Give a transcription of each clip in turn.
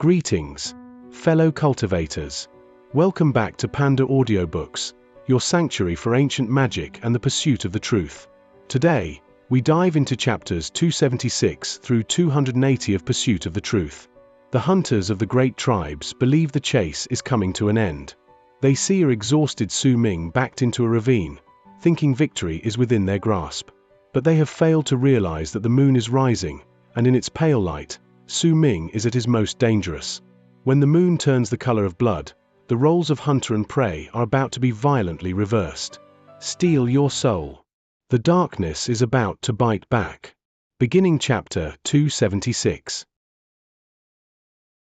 Greetings, fellow cultivators. Welcome back to PandaAudioBooks, your sanctuary for ancient magic and the pursuit of the truth. Today, we dive into chapters 276 through 280 of Pursuit of the Truth. The hunters of the great tribes believe the chase is coming to an end. They see an exhausted Su Ming backed into a ravine, thinking victory is within their grasp. But they have failed to realize that the moon is rising, and in its pale light, Su Ming is at his most dangerous. When the moon turns the color of blood, the roles of hunter and prey are about to be violently reversed. Steal your soul. The darkness is about to bite back. Beginning chapter 276.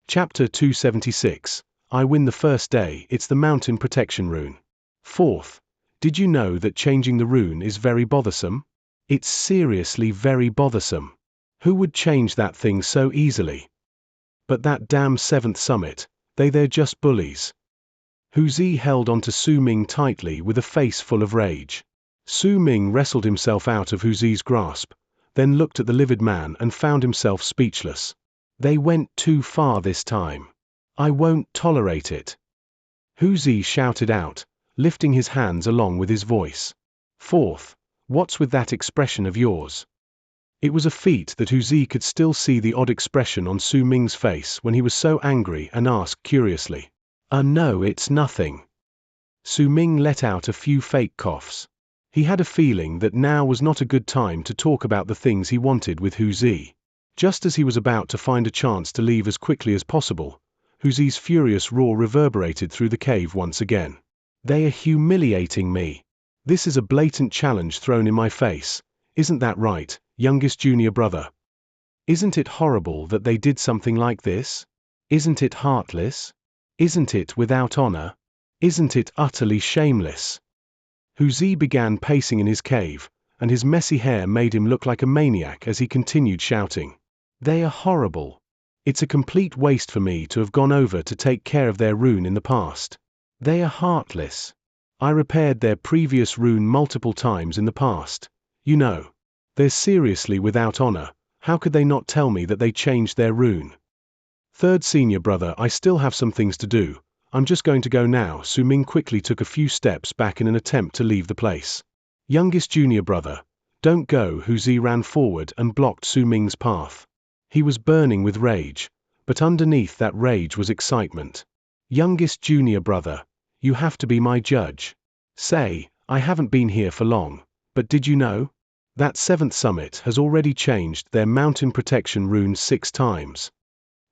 Chapter 276. I win the first day. It's the mountain protection rune. 4th. Did you know that changing the rune is very bothersome? It's seriously very bothersome. Who would change that thing so easily? But that damn 7th summit, they're just bullies. Hu Zi held onto Su Ming tightly with a face full of rage. Su Ming wrestled himself out of Hu Zi's grasp, then looked at the livid man and found himself speechless. They went too far this time. I won't tolerate it. Hu Zi shouted out, lifting his hands along with his voice. 4th, what's with that expression of yours? It was a feat that Hu Zi could still see the odd expression on Su Ming's face when he was so angry and asked curiously. No, it's nothing. Su Ming let out a few fake coughs. He had a feeling that now was not a good time to talk about the things he wanted with Hu Zi. Just as he was about to find a chance to leave as quickly as possible, Hu Zi's furious roar reverberated through the cave once again. They are humiliating me. This is a blatant challenge thrown in my face. Isn't that right, youngest junior brother? Isn't it horrible that they did something like this? Isn't it heartless? Isn't it without honor? Isn't it utterly shameless? Hu Zi began pacing in his cave, and his messy hair made him look like a maniac as he continued shouting. They are horrible. It's a complete waste for me to have gone over to take care of their rune in the past. They are heartless. I repaired their previous rune multiple times in the past. You know. They're seriously without honor. How could they not tell me that they changed their rune? 3rd senior brother, I still have some things to do. I'm just going to go now. Su Ming quickly took a few steps back in an attempt to leave the place. Youngest junior brother, don't go. Hu Zi ran forward and blocked Su Ming's path. He was burning with rage, but underneath that rage was excitement. Youngest junior brother, you have to be my judge. Say, I haven't been here for long, but did you know? That 7th summit has already changed their mountain protection rune 6 times.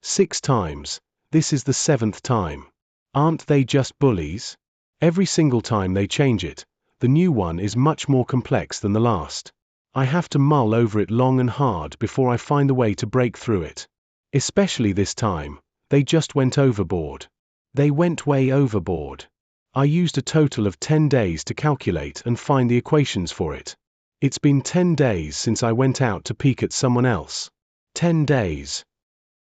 6 times. This is the 7th time. Aren't they just bullies? Every single time they change it, the new one is much more complex than the last. I have to mull over it long and hard before I find a way to break through it. Especially this time, they just went overboard. They went way overboard. I used a total of 10 days to calculate and find the equations for it. It's been 10 days since I went out to peek at someone else. 10 days.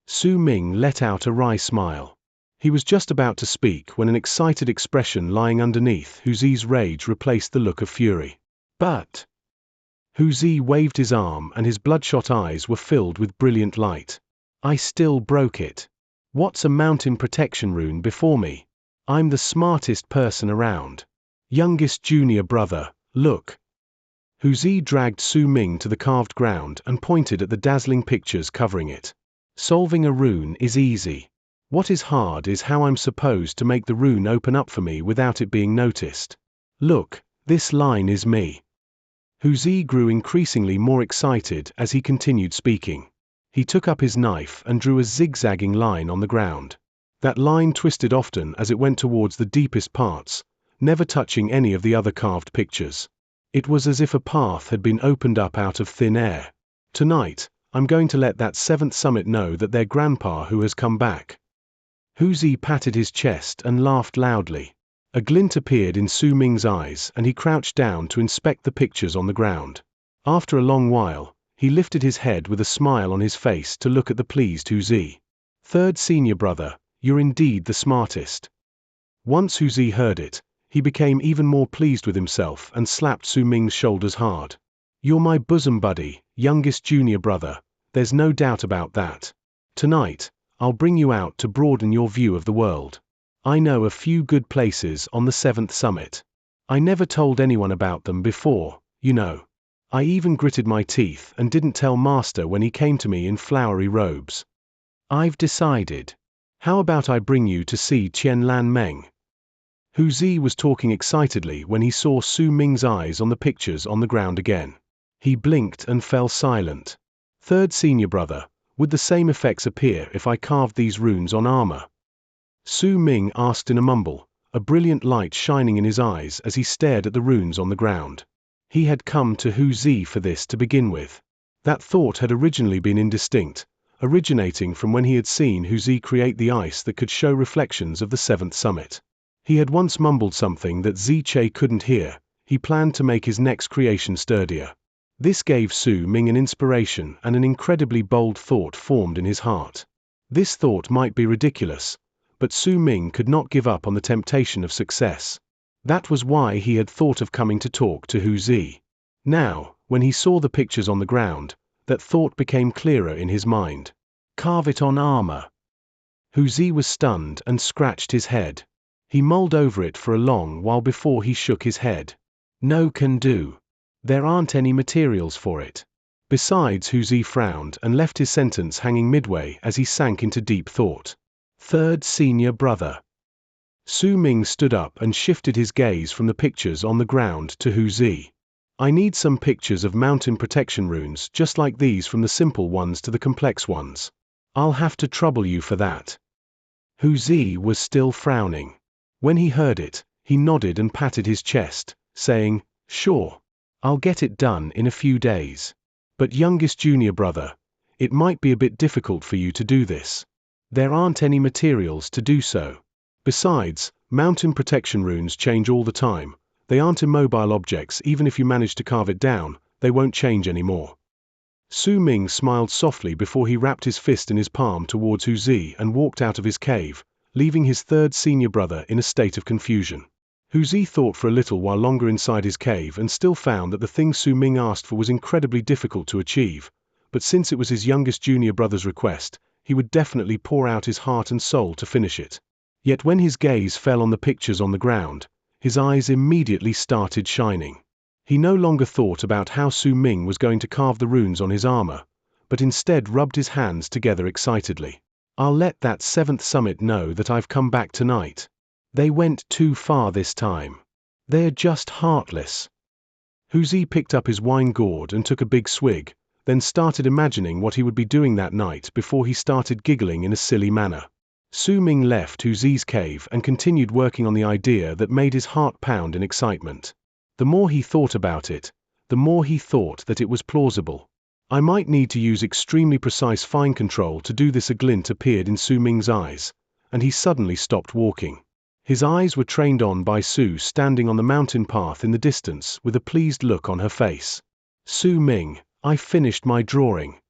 Su Ming let out a wry smile. He was just about to speak when an excited expression lying underneath Hu Zi's rage replaced the look of fury. But Hu Zi waved his arm and his bloodshot eyes were filled with brilliant light. I still broke it. What's a mountain protection rune before me? I'm the smartest person around. Youngest junior brother, look. Hu Zi dragged Su Ming to the carved ground and pointed at the dazzling pictures covering it. Solving a rune is easy. What is hard is how I'm supposed to make the rune open up for me without it being noticed. Look, this line is me. Hu Zi grew increasingly more excited as he continued speaking. He took up his knife and drew a zigzagging line on the ground. That line twisted often as it went towards the deepest parts, never touching any of the other carved pictures. It was as if a path had been opened up out of thin air. Tonight, I'm going to let that 7th summit know that their grandpa who has come back. Hu Zi patted his chest and laughed loudly. A glint appeared in Su Ming's eyes and he crouched down to inspect the pictures on the ground. After a long while, he lifted his head with a smile on his face to look at the pleased Hu Zi. 3rd senior brother, you're indeed the smartest. Once Hu Zi heard it, he became even more pleased with himself and slapped Su Ming's shoulders hard. You're my bosom buddy, youngest junior brother, there's no doubt about that. Tonight, I'll bring you out to broaden your view of the world. I know a few good places on the 7th summit. I never told anyone about them before, you know. I even gritted my teeth and didn't tell Master when he came to me in flowery robes. I've decided. How about I bring you to see Qianlan Meng? Hu Zi was talking excitedly when he saw Su Ming's eyes on the pictures on the ground again. He blinked and fell silent. Third senior brother, would the same effects appear if I carved these runes on armor? Su Ming asked in a mumble, a brilliant light shining in his eyes as he stared at the runes on the ground. He had come to Hu Zi for this to begin with. That thought had originally been indistinct, originating from when he had seen Hu Zi create the ice that could show reflections of the 7th summit. He had once mumbled something that Ziche couldn't hear. He planned to make his next creation sturdier. This gave Su Ming an inspiration, and an incredibly bold thought formed in his heart. This thought might be ridiculous, but Su Ming could not give up on the temptation of success. That was why he had thought of coming to talk to Hu Zi. Now, when he saw the pictures on the ground, that thought became clearer in his mind. Carve it on armor. Hu Zi was stunned and scratched his head. He mulled over it for a long while before he shook his head. No can do. There aren't any materials for it. Besides, Hu Zi frowned and left his sentence hanging midway as he sank into deep thought. Third senior brother. Su Ming stood up and shifted his gaze from the pictures on the ground to Hu Zi. I need some pictures of mountain protection runes just like these, from the simple ones to the complex ones. I'll have to trouble you for that. Hu Zi was still frowning. When he heard it, he nodded and patted his chest, saying, "Sure. I'll get it done in a few days. But youngest junior brother, it might be a bit difficult for you to do this. There aren't any materials to do so. Besides, mountain protection runes change all the time. They aren't immobile objects. Even if you manage to carve it down, they won't change anymore." Su Ming smiled softly before he wrapped his fist in his palm towards Hu Zi and walked out of his cave, leaving his third senior brother in a state of confusion. Hu Zi thought for a little while longer inside his cave and still found that the thing Su Ming asked for was incredibly difficult to achieve, but since it was his youngest junior brother's request, he would definitely pour out his heart and soul to finish it. Yet when his gaze fell on the pictures on the ground, his eyes immediately started shining. He no longer thought about how Su Ming was going to carve the runes on his armor, but instead rubbed his hands together excitedly. I'll let that 7th summit know that I've come back tonight. They went too far this time. They're just heartless. Hu Zi picked up his wine gourd and took a big swig, then started imagining what he would be doing that night before he started giggling in a silly manner. Su Ming left Hu Zi's cave and continued working on the idea that made his heart pound in excitement. The more he thought about it, the more he thought that it was plausible. I might need to use extremely precise fine control to do this. A glint appeared in Su Ming's eyes, and he suddenly stopped walking. His eyes were trained on Bai Su standing on the mountain path in the distance with a pleased look on her face. "Su Ming, I finished my drawing."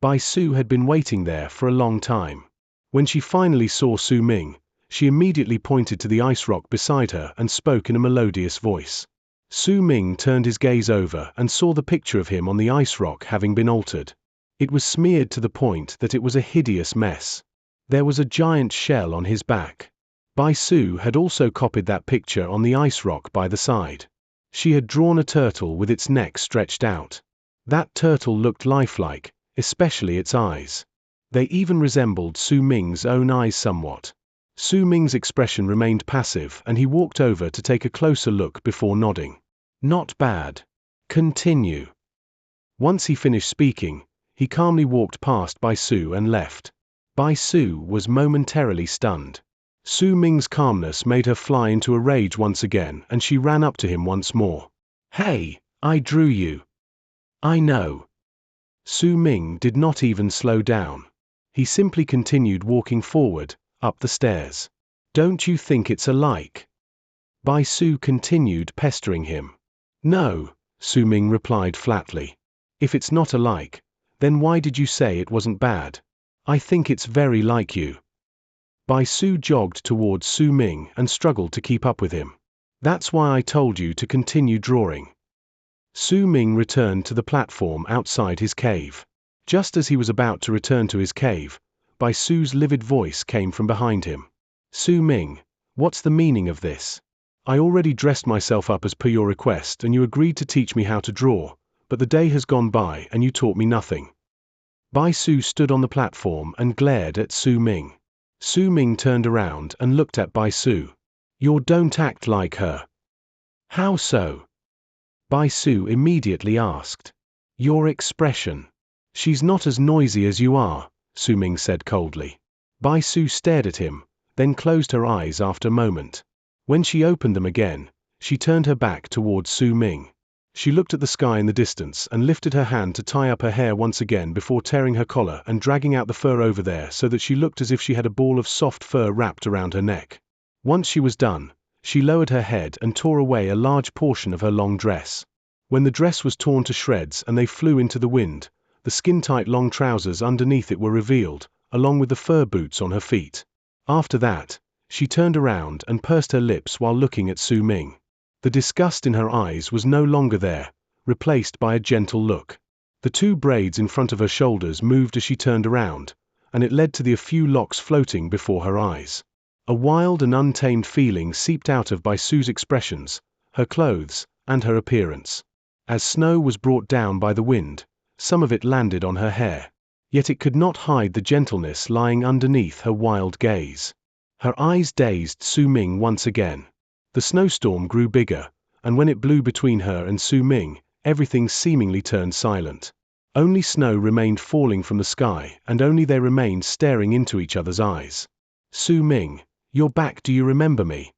Bai Su had been waiting there for a long time. When she finally saw Su Ming, she immediately pointed to the ice rock beside her and spoke in a melodious voice. Su Ming turned his gaze over and saw the picture of him on the ice rock having been altered. It was smeared to the point that it was a hideous mess. There was a giant shell on his back. Bai Su had also copied that picture on the ice rock by the side. She had drawn a turtle with its neck stretched out. That turtle looked lifelike, especially its eyes. They even resembled Su Ming's own eyes somewhat. Su Ming's expression remained passive and he walked over to take a closer look before nodding. "Not bad. Continue." Once he finished speaking, he calmly walked past Bai Su and left. Bai Su was momentarily stunned. Su Ming's calmness made her fly into a rage once again and she ran up to him once more. "Hey, I drew you." "I know." Su Ming did not even slow down. He simply continued walking forward, up the stairs. "Don't you think it's alike?" Bai Su continued pestering him. "No," Su Ming replied flatly. "If it's not alike, then why did you say it wasn't bad? I think it's very like you." Bai Su jogged towards Su Ming and struggled to keep up with him. "That's why I told you to continue drawing." Su Ming returned to the platform outside his cave. Just as he was about to return to his cave, Bai Su's livid voice came from behind him. Su Ming, what's the meaning of this? I already dressed myself up as per your request and you agreed to teach me how to draw, but the day has gone by and you taught me nothing. Bai Su stood on the platform and glared at Su Ming. Su Ming turned around and looked at Bai Su. You don't act like her. How so? Bai Su immediately asked. Your expression. She's not as noisy as you are, Su Ming said coldly. Bai Su stared at him, then closed her eyes after a moment. When she opened them again, she turned her back towards Su Ming. She looked at the sky in the distance and lifted her hand to tie up her hair once again before tearing her collar and dragging out the fur over there so that she looked as if she had a ball of soft fur wrapped around her neck. Once she was done, she lowered her head and tore away a large portion of her long dress. When the dress was torn to shreds and they flew into the wind, the skin-tight long trousers underneath it were revealed, along with the fur boots on her feet. After that, she turned around and pursed her lips while looking at Su Ming. The disgust in her eyes was no longer there, replaced by a gentle look. The two braids in front of her shoulders moved as she turned around, and it led to a few locks floating before her eyes. A wild and untamed feeling seeped out of Bai Su's expressions, her clothes, and her appearance. As snow was brought down by the wind, some of it landed on her hair. Yet it could not hide the gentleness lying underneath her wild gaze. Her eyes dazed Su Ming once again. The snowstorm grew bigger, and when it blew between her and Su Ming, everything seemingly turned silent. Only snow remained falling from the sky, and only they remained staring into each other's eyes. Su Ming, you're back, do you remember me?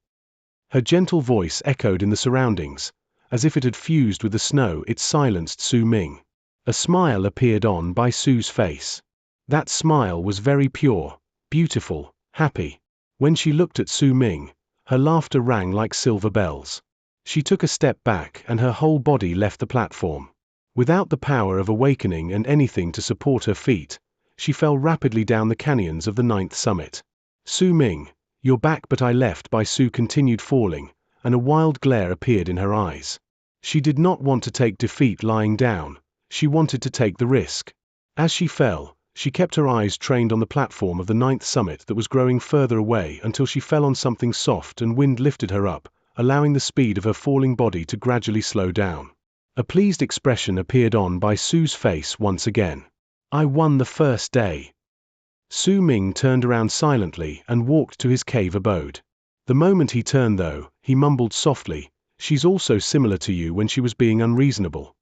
Her gentle voice echoed in the surroundings. As if it had fused with the snow, it silenced Su Ming. A smile appeared on Bai Su's face. That smile was very pure, beautiful, happy. When she looked at Su Ming, her laughter rang like silver bells. She took a step back and her whole body left the platform. Without the power of awakening and anything to support her feet, she fell rapidly down the canyons of the 9th summit. Su Ming, you're back, but I left. Bai Su continued falling, and a wild glare appeared in her eyes. She did not want to take defeat lying down, she wanted to take the risk. As she fell, she kept her eyes trained on the platform of the 9th summit that was growing further away until she fell on something soft and wind lifted her up, allowing the speed of her falling body to gradually slow down. A pleased expression appeared on Bai Su's face once again. I won the first day. Su Ming turned around silently and walked to his cave abode. The moment he turned though, he mumbled softly, she's also similar to you when she was being unreasonable.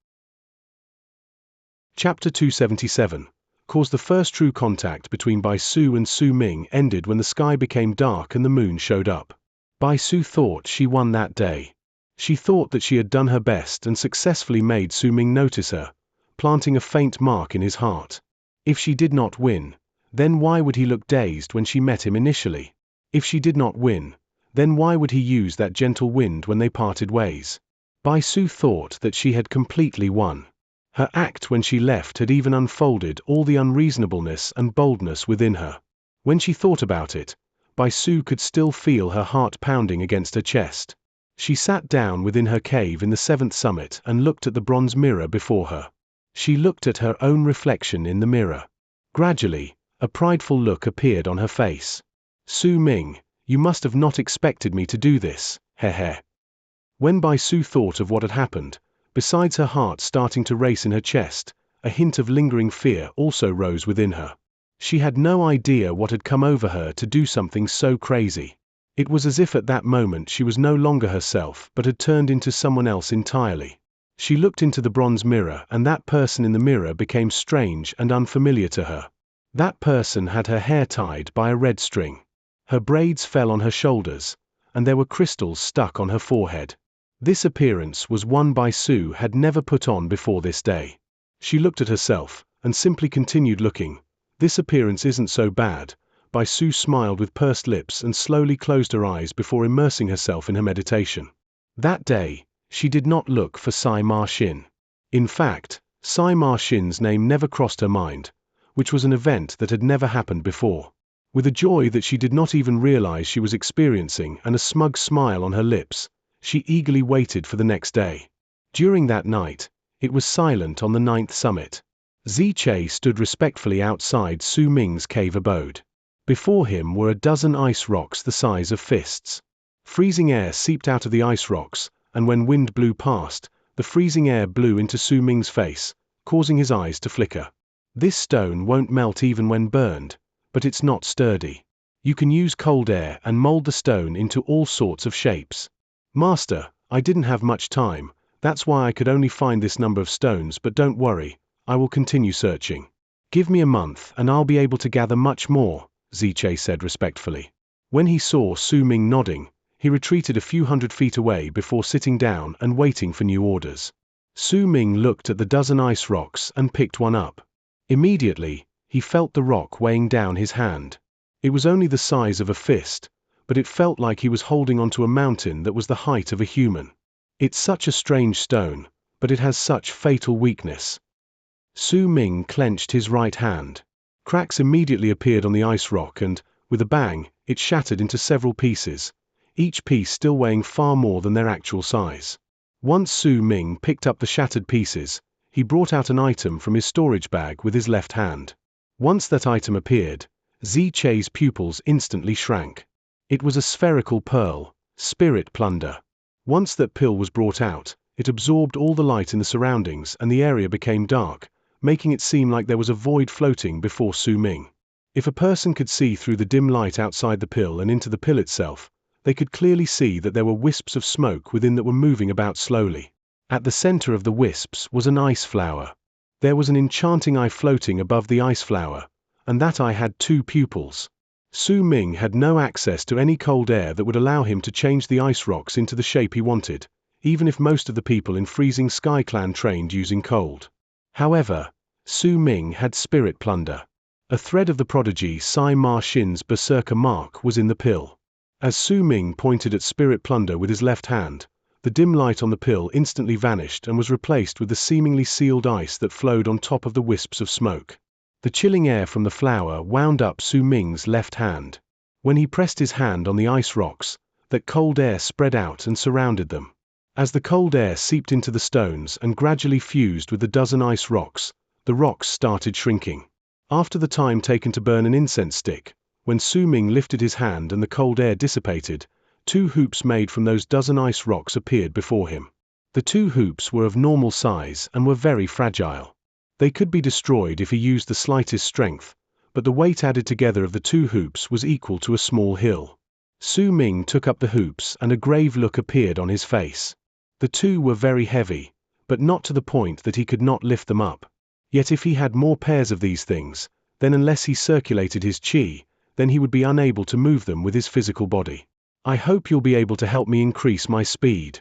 Chapter 277. The first true contact between Bai Su and Su Ming ended when the sky became dark and the moon showed up. Bai Su thought she won that day. She thought that she had done her best and successfully made Su Ming notice her, planting a faint mark in his heart. If she did not win, then why would he look dazed when she met him initially? If she did not win, then why would he use that gentle wind when they parted ways? Bai Su thought that she had completely won. Her act when she left had even unfolded all the unreasonableness and boldness within her. When she thought about it, Bai Su could still feel her heart pounding against her chest. She sat down within her cave in the 7th summit and looked at the bronze mirror before her. She looked at her own reflection in the mirror. Gradually, a prideful look appeared on her face. Su Ming, you must have not expected me to do this, heh. When Bai Su thought of what had happened, besides her heart starting to race in her chest, a hint of lingering fear also rose within her. She had no idea what had come over her to do something so crazy. It was as if at that moment she was no longer herself but had turned into someone else entirely. She looked into the bronze mirror and that person in the mirror became strange and unfamiliar to her. That person had her hair tied by a red string. Her braids fell on her shoulders, and there were crystals stuck on her forehead. This appearance was one Bai Su had never put on before this day. She looked at herself, and simply continued looking. This appearance isn't so bad. Bai Su smiled with pursed lips and slowly closed her eyes before immersing herself in her meditation. That day, she did not look for Sai Ma Xin. In fact, Sai Ma Xin's name never crossed her mind, which was an event that had never happened before. With a joy that she did not even realize she was experiencing and a smug smile on her lips, she eagerly waited for the next day. During that night, it was silent on the 9th summit. Xianxia stood respectfully outside Su Ming's cave abode. Before him were a dozen ice rocks the size of fists. Freezing air seeped out of the ice rocks, and when wind blew past, the freezing air blew into Su Ming's face, causing his eyes to flicker. This stone won't melt even when burned, but it's not sturdy. You can use cold air and mold the stone into all sorts of shapes. Master, I didn't have much time, that's why I could only find this number of stones, but don't worry, I will continue searching. Give me a month and I'll be able to gather much more, Xianxia said respectfully. When he saw Su Ming nodding, he retreated a few hundred feet away before sitting down and waiting for new orders. Su Ming looked at the dozen ice rocks and picked one up. Immediately, he felt the rock weighing down his hand. It was only the size of a fist, but it felt like he was holding onto a mountain that was the height of a human. It's such a strange stone, but it has such fatal weakness. Su Ming clenched his right hand. Cracks immediately appeared on the ice rock and, with a bang, it shattered into several pieces, each piece still weighing far more than their actual size. Once Su Ming picked up the shattered pieces, he brought out an item from his storage bag with his left hand. Once that item appeared, Xianxia's pupils instantly shrank. It was a spherical pearl, spirit plunder. Once that pill was brought out, it absorbed all the light in the surroundings and the area became dark, making it seem like there was a void floating before Su Ming. If a person could see through the dim light outside the pill and into the pill itself, they could clearly see that there were wisps of smoke within that were moving about slowly. At the center of the wisps was an ice flower. There was an enchanting eye floating above the ice flower, and that eye had 2 pupils. Su Ming had no access to any cold air that would allow him to change the ice rocks into the shape he wanted, even if most of the people in Freezing Sky Clan trained using cold. However, Su Ming had spirit plunder. A thread of the prodigy Sai Ma Xin's berserker mark was in the pill. As Su Ming pointed at spirit plunder with his left hand, the dim light on the pill instantly vanished and was replaced with the seemingly sealed ice that flowed on top of the wisps of smoke. The chilling air from the flower wound up Su Ming's left hand. When he pressed his hand on the ice rocks, that cold air spread out and surrounded them. As the cold air seeped into the stones and gradually fused with the dozen ice rocks, the rocks started shrinking. After the time taken to burn an incense stick, when Su Ming lifted his hand and the cold air dissipated, 2 hoops made from those dozen ice rocks appeared before him. The 2 hoops were of normal size and were very fragile. They could be destroyed if he used the slightest strength, but the weight added together of the 2 hoops was equal to a small hill. Su Ming took up the hoops and a grave look appeared on his face. The 2 were very heavy, but not to the point that he could not lift them up. Yet if he had more pairs of these things, then unless he circulated his qi, then he would be unable to move them with his physical body. I hope you'll be able to help me increase my speed.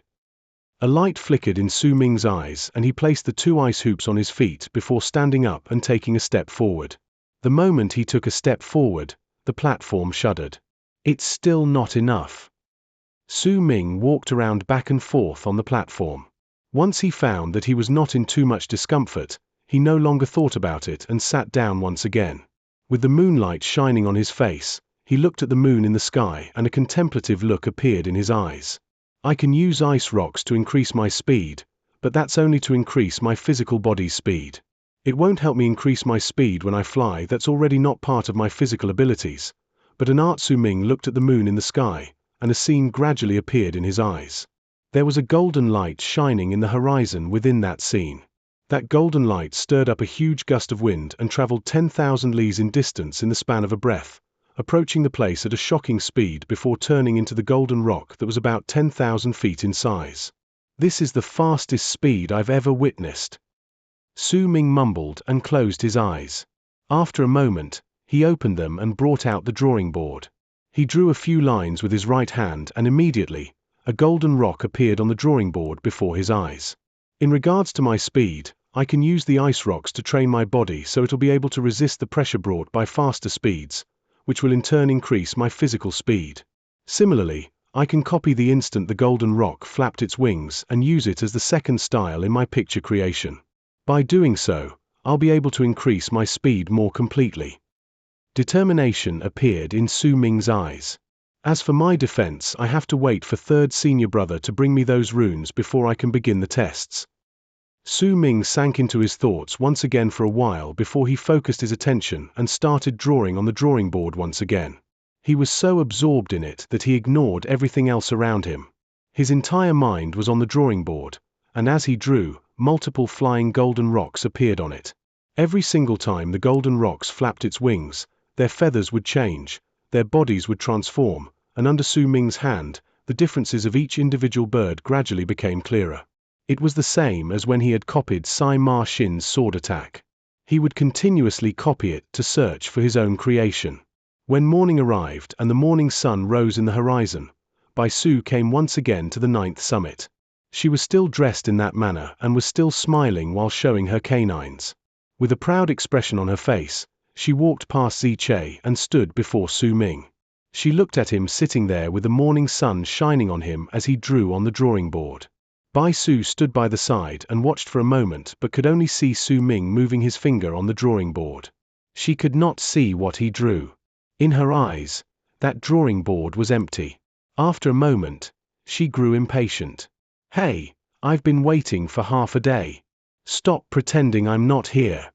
A light flickered in Su Ming's eyes and he placed the 2 ice hoops on his feet before standing up and taking a step forward. The moment he took a step forward, the platform shuddered. It's still not enough. Su Ming walked around back and forth on the platform. Once he found that he was not in too much discomfort, he no longer thought about it and sat down once again. With the moonlight shining on his face, he looked at the moon in the sky and a contemplative look appeared in his eyes. I can use ice rocks to increase my speed, but that's only to increase my physical body's speed. It won't help me increase my speed when I fly, that's already not part of my physical abilities. But Su Ming looked at the moon in the sky, and a scene gradually appeared in his eyes. There was a golden light shining in the horizon within that scene. That golden light stirred up a huge gust of wind and traveled 10,000 leagues in distance in the span of a breath, approaching the place at a shocking speed before turning into the golden rock that was about 10,000 feet in size. This is the fastest speed I've ever witnessed. Su Ming mumbled and closed his eyes. After a moment, he opened them and brought out the drawing board. He drew a few lines with his right hand and immediately, a golden rock appeared on the drawing board before his eyes. In regards to my speed, I can use the ice rocks to train my body so it'll be able to resist the pressure brought by faster speeds, which will in turn increase my physical speed. Similarly, I can copy the instant the golden rock flapped its wings and use it as the second style in my picture creation. By doing so, I'll be able to increase my speed more completely. Determination appeared in Su Ming's eyes. As for my defense, I have to wait for third senior brother to bring me those runes before I can begin the tests. Su Ming sank into his thoughts once again for a while before he focused his attention and started drawing on the drawing board once again. He was so absorbed in it that he ignored everything else around him. His entire mind was on the drawing board, and as he drew, multiple flying golden rocks appeared on it. Every single time the golden rocks flapped its wings, their feathers would change, their bodies would transform, and under Su Ming's hand, the differences of each individual bird gradually became clearer. It was the same as when he had copied Ma Xin's sword attack. He would continuously copy it to search for his own creation. When morning arrived and the morning sun rose in the horizon, Bai Su came once again to the 9th summit. She was still dressed in that manner and was still smiling while showing her canines. With a proud expression on her face, she walked past Xianxia and stood before Su Ming. She looked at him sitting there with the morning sun shining on him as he drew on the drawing board. Bai Su stood by the side and watched for a moment but could only see Su Ming moving his finger on the drawing board. She could not see what he drew. In her eyes, that drawing board was empty. After a moment, she grew impatient. "Hey, I've been waiting for half a day. Stop pretending I'm not here."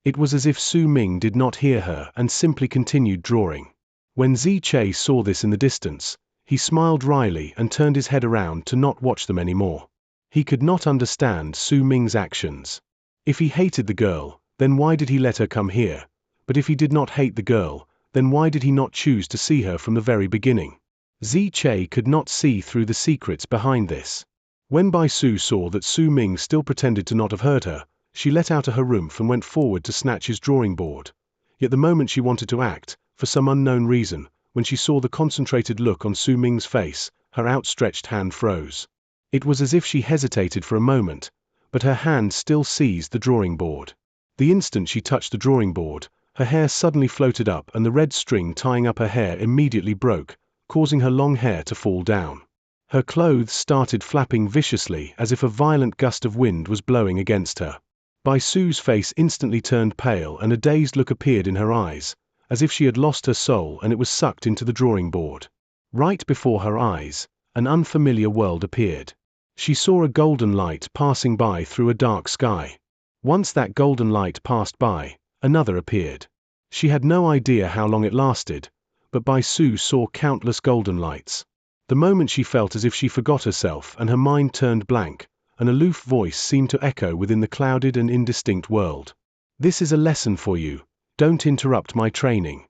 It was as if Su Ming did not hear her and simply continued drawing. When Xianxia saw this in the distance, he smiled wryly and turned his head around to not watch them anymore. He could not understand Su Ming's actions. If he hated the girl, then why did he let her come here? But if he did not hate the girl, then why did he not choose to see her from the very beginning? Xianxia could not see through the secrets behind this. When Bai Su saw that Su Ming still pretended to not have heard her, she let out a harumph and went forward to snatch his drawing board. Yet the moment she wanted to act, for some unknown reason, when she saw the concentrated look on Su Ming's face, her outstretched hand froze. It was as if she hesitated for a moment, but her hand still seized the drawing board. The instant she touched the drawing board, her hair suddenly floated up and the red string tying up her hair immediately broke, causing her long hair to fall down. Her clothes started flapping viciously as if a violent gust of wind was blowing against her. Bai Su's face instantly turned pale and a dazed look appeared in her eyes, as if she had lost her soul and it was sucked into the drawing board. Right before her eyes, an unfamiliar world appeared. She saw a golden light passing by through a dark sky. Once that golden light passed by, another appeared. She had no idea how long it lasted, but Bai Su saw countless golden lights. The moment she felt as if she forgot herself and her mind turned blank, an aloof voice seemed to echo within the clouded and indistinct world. "This is a lesson for you. Don't interrupt my training."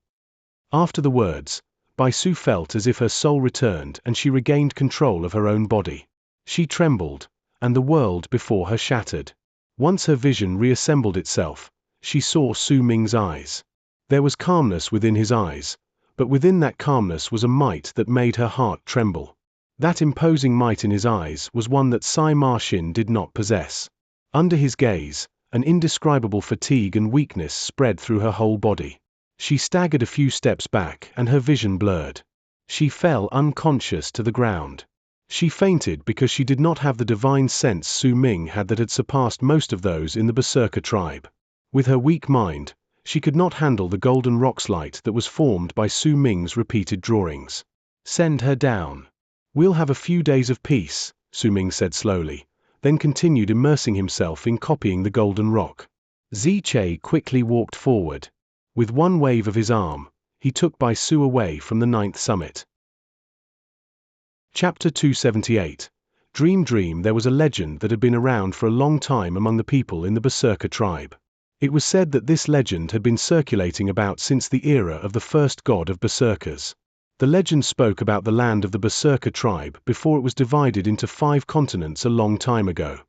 After the words, Bai Su felt as if her soul returned and she regained control of her own body. She trembled, and the world before her shattered. Once her vision reassembled itself, she saw Su Ming's eyes. There was calmness within his eyes, but within that calmness was a might that made her heart tremble. That imposing might in his eyes was one that Ma Xin did not possess. Under his gaze, an indescribable fatigue and weakness spread through her whole body. She staggered a few steps back and her vision blurred. She fell unconscious to the ground. She fainted because she did not have the divine sense Su Ming had that had surpassed most of those in the Berserker tribe. With her weak mind, she could not handle the golden rock's light that was formed by Su Ming's repeated drawings. "Send her down. We'll have a few days of peace," Su Ming said slowly, then continued immersing himself in copying the golden rock. Xianxia quickly walked forward. With one wave of his arm, he took Bai Su away from the 9th summit. Chapter 278. Dream. There was a legend that had been around for a long time among the people in the Berserker tribe. It was said that this legend had been circulating about since the era of the first god of Berserkers. The legend spoke about the land of the Berserker tribe before it was divided into 5 continents a long time ago.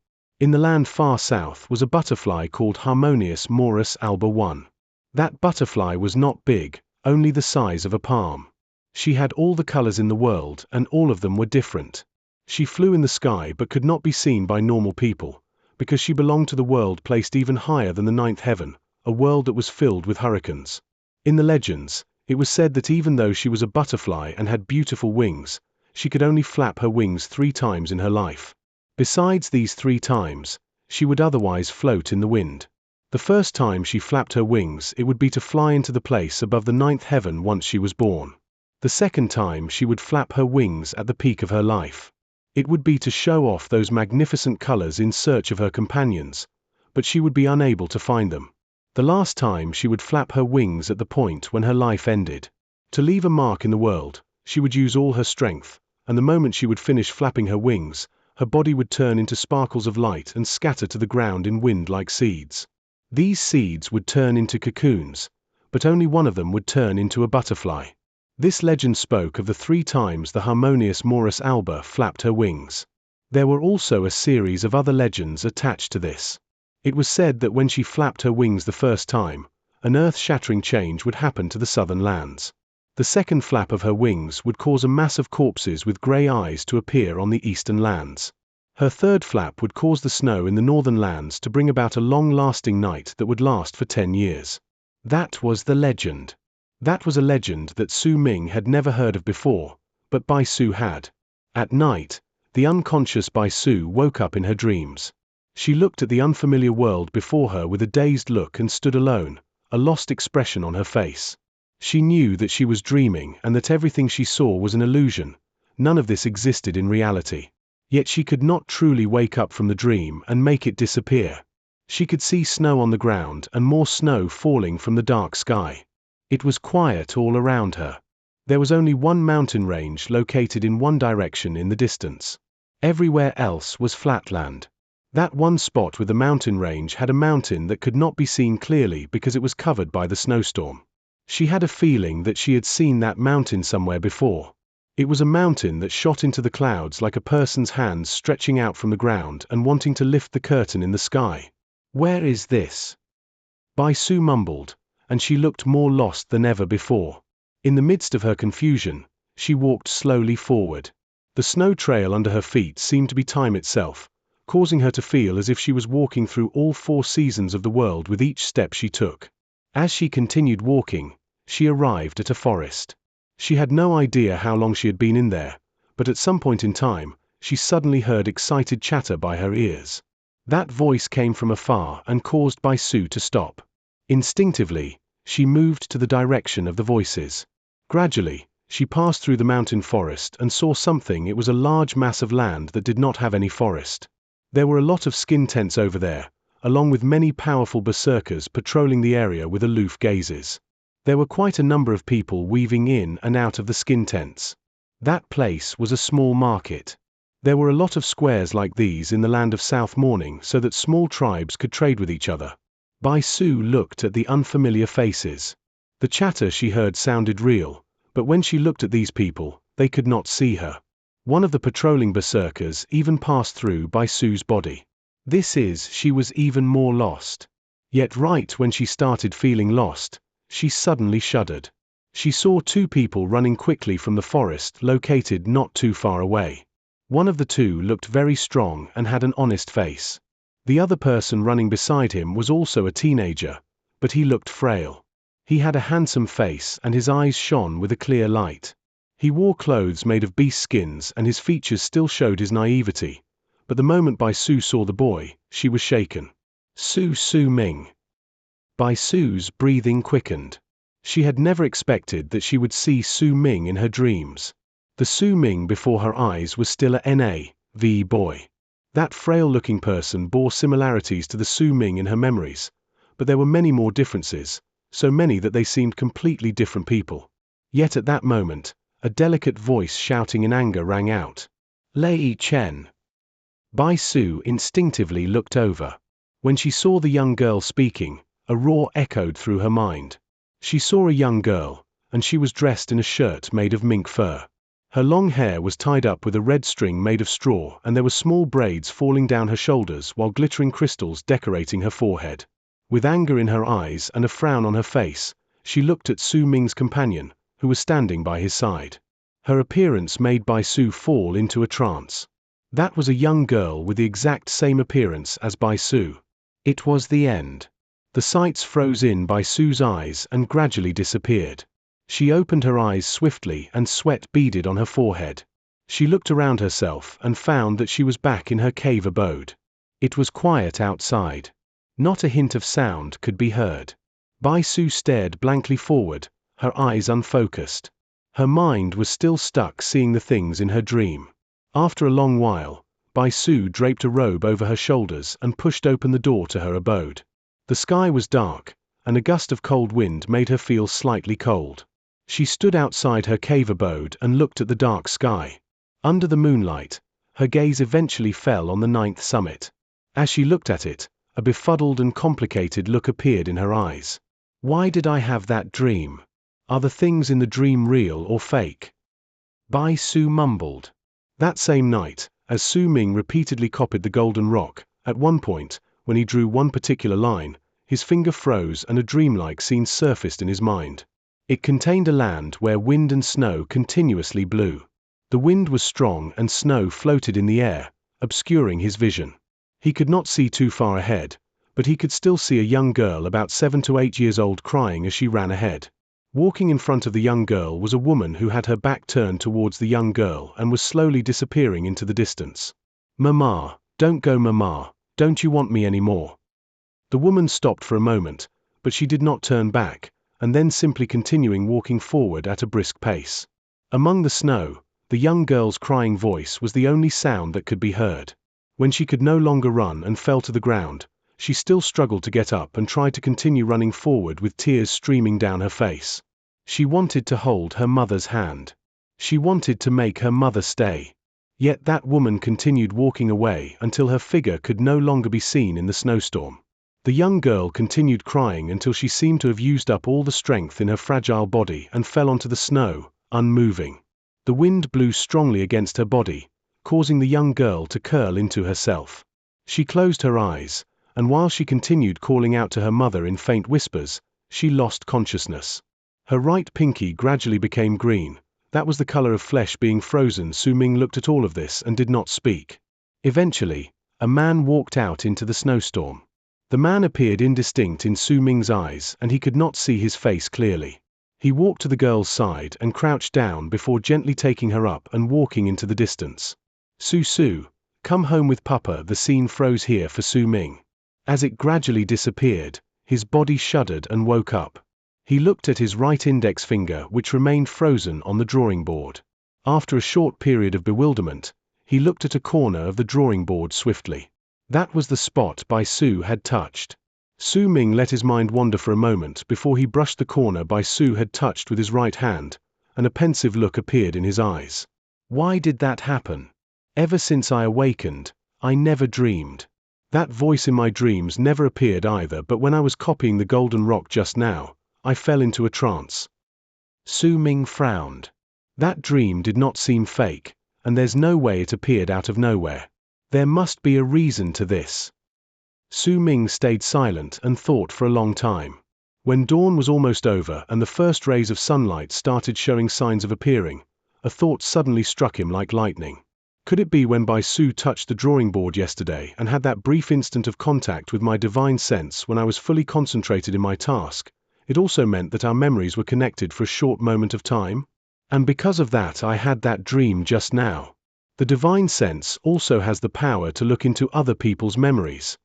In the land far south was a butterfly called Harmonious Morus Alba 1. That butterfly was not big, only the size of a palm. She had all the colors in the world and all of them were different. She flew in the sky but could not be seen by normal people, because she belonged to the world placed even higher than the 9th heaven, a world that was filled with hurricanes. In the legends, it was said that even though she was a butterfly and had beautiful wings, she could only flap her wings 3 times in her life. Besides these 3 times, she would otherwise float in the wind. The first time she flapped her wings, it would be to fly into the place above the 9th heaven once she was born. The second time she would flap her wings at the peak of her life. It would be to show off those magnificent colors in search of her companions, but she would be unable to find them. The last time she would flap her wings at the point when her life ended. To leave a mark in the world, she would use all her strength, and the moment she would finish flapping her wings, her body would turn into sparkles of light and scatter to the ground in wind like seeds. These seeds would turn into cocoons, but only one of them would turn into a butterfly. This legend spoke of the 3 times the harmonious Maurus alba flapped her wings. There were also a series of other legends attached to this. It was said that when she flapped her wings the first time, an earth-shattering change would happen to the southern lands. The second flap of her wings would cause a mass of corpses with grey eyes to appear on the eastern lands. Her third flap would cause the snow in the northern lands to bring about a long-lasting night that would last for 10 years. That was the legend. That was a legend that Su Ming had never heard of before, but Bai Su had. At night, the unconscious Bai Su woke up in her dreams. She looked at the unfamiliar world before her with a dazed look and stood alone, a lost expression on her face. She knew that she was dreaming and that everything she saw was an illusion. None of this existed in reality. Yet she could not truly wake up from the dream and make it disappear. She could see snow on the ground and more snow falling from the dark sky. It was quiet all around her. There was only one mountain range located in one direction in the distance. Everywhere else was flatland. That one spot with the mountain range had a mountain that could not be seen clearly because it was covered by the snowstorm. She had a feeling that she had seen that mountain somewhere before. It was a mountain that shot into the clouds like a person's hands stretching out from the ground and wanting to lift the curtain in the sky. Where is this? Bai Su mumbled, and she looked more lost than ever before. In the midst of her confusion, she walked slowly forward. The snow trail under her feet seemed to be time itself, causing her to feel as if she was walking through all 4 seasons of the world with each step she took. As she continued walking, she arrived at a forest. She had no idea how long she had been in there, but at some point in time, she suddenly heard excited chatter by her ears. That voice came from afar and caused Bai Su to stop. Instinctively, she moved to the direction of the voices. Gradually, she passed through the mountain forest and saw something. It was a large mass of land that did not have any forest. There were a lot of skin tents over there, along with many powerful berserkers patrolling the area with aloof gazes. There were quite a number of people weaving in and out of the skin tents. That place was a small market. There were a lot of squares like these in the land of South Morning so that small tribes could trade with each other. Bai Su looked at the unfamiliar faces. The chatter she heard sounded real, but when she looked at these people, they could not see her. One of the patrolling berserkers even passed through Bai Su's body. She was even more lost. Yet right when she started feeling lost, she suddenly shuddered. She saw 2 people running quickly from the forest located not too far away. One of the 2 looked very strong and had an honest face. The other person running beside him was also a teenager, but he looked frail. He had a handsome face and his eyes shone with a clear light. He wore clothes made of beast skins and his features still showed his naivety, but the moment Bai Su saw the boy, she was shaken. Su Ming. Bai Su's breathing quickened. She had never expected that she would see Su Ming in her dreams. The Su Ming before her eyes was still a NAV boy. That frail-looking person bore similarities to the Su Ming in her memories, but there were many more differences, so many that they seemed completely different people. Yet at that moment, a delicate voice shouting in anger rang out. Lei Chen. Bai Su instinctively looked over. When she saw the young girl speaking, a roar echoed through her mind. She saw a young girl, and she was dressed in a shirt made of mink fur. Her long hair was tied up with a red string made of straw and there were small braids falling down her shoulders while glittering crystals decorating her forehead. With anger in her eyes and a frown on her face, she looked at Su Ming's companion, who was standing by his side. Her appearance made Bai Su fall into a trance. That was a young girl with the exact same appearance as Bai Su. It was the end. The sights froze in Bai Su's eyes and gradually disappeared. She opened her eyes swiftly and sweat beaded on her forehead. She looked around herself and found that she was back in her cave abode. It was quiet outside. Not a hint of sound could be heard. Bai Su stared blankly forward, her eyes unfocused. Her mind was still stuck seeing the things in her dream. After a long while, Bai Su draped a robe over her shoulders and pushed open the door to her abode. The sky was dark, and a gust of cold wind made her feel slightly cold. She stood outside her cave abode and looked at the dark sky. Under the moonlight, her gaze eventually fell on the 9th summit. As she looked at it, a befuddled and complicated look appeared in her eyes. Why did I have that dream? Are the things in the dream real or fake? Bai Su mumbled. That same night, as Su Ming repeatedly copied the golden rock, at one point, when he drew one particular line, his finger froze and a dreamlike scene surfaced in his mind. It contained a land where wind and snow continuously blew. The wind was strong and snow floated in the air, obscuring his vision. He could not see too far ahead, but he could still see a young girl about 7 to 8 years old crying as she ran ahead. Walking in front of the young girl was a woman who had her back turned towards the young girl and was slowly disappearing into the distance. "Mama, don't go, Mama, don't you want me anymore?" The woman stopped for a moment, but she did not turn back, and then simply continuing walking forward at a brisk pace. Among the snow, the young girl's crying voice was the only sound that could be heard. When she could no longer run and fell to the ground, she still struggled to get up and tried to continue running forward with tears streaming down her face. She wanted to hold her mother's hand. She wanted to make her mother stay. Yet that woman continued walking away until her figure could no longer be seen in the snowstorm. The young girl continued crying until she seemed to have used up all the strength in her fragile body and fell onto the snow, unmoving. The wind blew strongly against her body, causing the young girl to curl into herself. She closed her eyes, and while she continued calling out to her mother in faint whispers, she lost consciousness. Her right pinky gradually became green. That was the color of flesh being frozen. Su Ming looked at all of this and did not speak. Eventually, a man walked out into the snowstorm. The man appeared indistinct in Su Ming's eyes and he could not see his face clearly. He walked to the girl's side and crouched down before gently taking her up and walking into the distance. "Su, come home with Papa." The scene froze here for Su Ming. As it gradually disappeared, his body shuddered and woke up. He looked at his right index finger which remained frozen on the drawing board. After a short period of bewilderment, he looked at a corner of the drawing board swiftly. That was the spot Bai Su had touched. Su Ming let his mind wander for a moment before he brushed the corner Bai Su had touched with his right hand, and a pensive look appeared in his eyes. Why did that happen? Ever since I awakened, I never dreamed. That voice in my dreams never appeared either, but when I was copying the golden rock just now, I fell into a trance. Su Ming frowned. That dream did not seem fake, and there's no way it appeared out of nowhere. There must be a reason to this. Su Ming stayed silent and thought for a long time. When dawn was almost over and the first rays of sunlight started showing signs of appearing, a thought suddenly struck him like lightning. Could it be when Bai Su touched the drawing board yesterday and had that brief instant of contact with my divine sense when I was fully concentrated in my task? It also meant that our memories were connected for a short moment of time? And because of that I had that dream just now. The divine sense also has the power to look into other people's memories.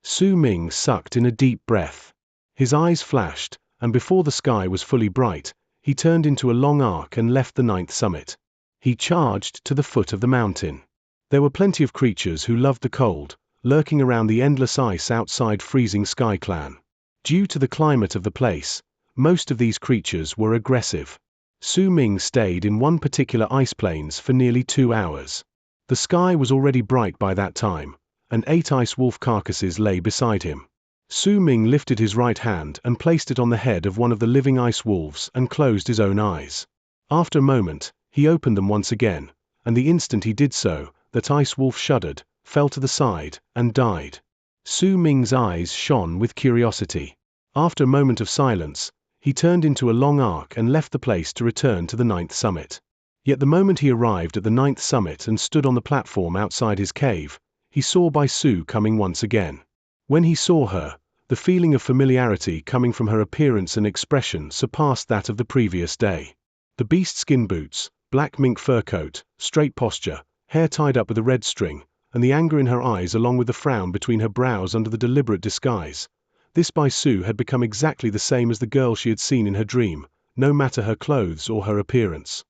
Su Ming sucked in a deep breath. His eyes flashed, and before the sky was fully bright, he turned into a long arc and left the 9th summit. He charged to the foot of the mountain. There were plenty of creatures who loved the cold, lurking around the endless ice outside freezing Sky Clan. Due to the climate of the place, most of these creatures were aggressive. Su Ming stayed in one particular ice plains for nearly 2 hours. The sky was already bright by that time, and 8 ice wolf carcasses lay beside him. Su Ming lifted his right hand and placed it on the head of one of the living ice wolves and closed his own eyes. After a moment, he opened them once again, and the instant he did so, that ice wolf shuddered, fell to the side, and died. Su Ming's eyes shone with curiosity. After a moment of silence, he turned into a long arc and left the place to return to the 9th summit. Yet the moment he arrived at the 9th summit and stood on the platform outside his cave, he saw Bai Su coming once again. When he saw her, the feeling of familiarity coming from her appearance and expression surpassed that of the previous day. The beast skin boots, black mink fur coat, straight posture, hair tied up with a red string, and the anger in her eyes along with the frown between her brows under the deliberate disguise. This Bai Su had become exactly the same as the girl she had seen in her dream, no matter her clothes or her appearance.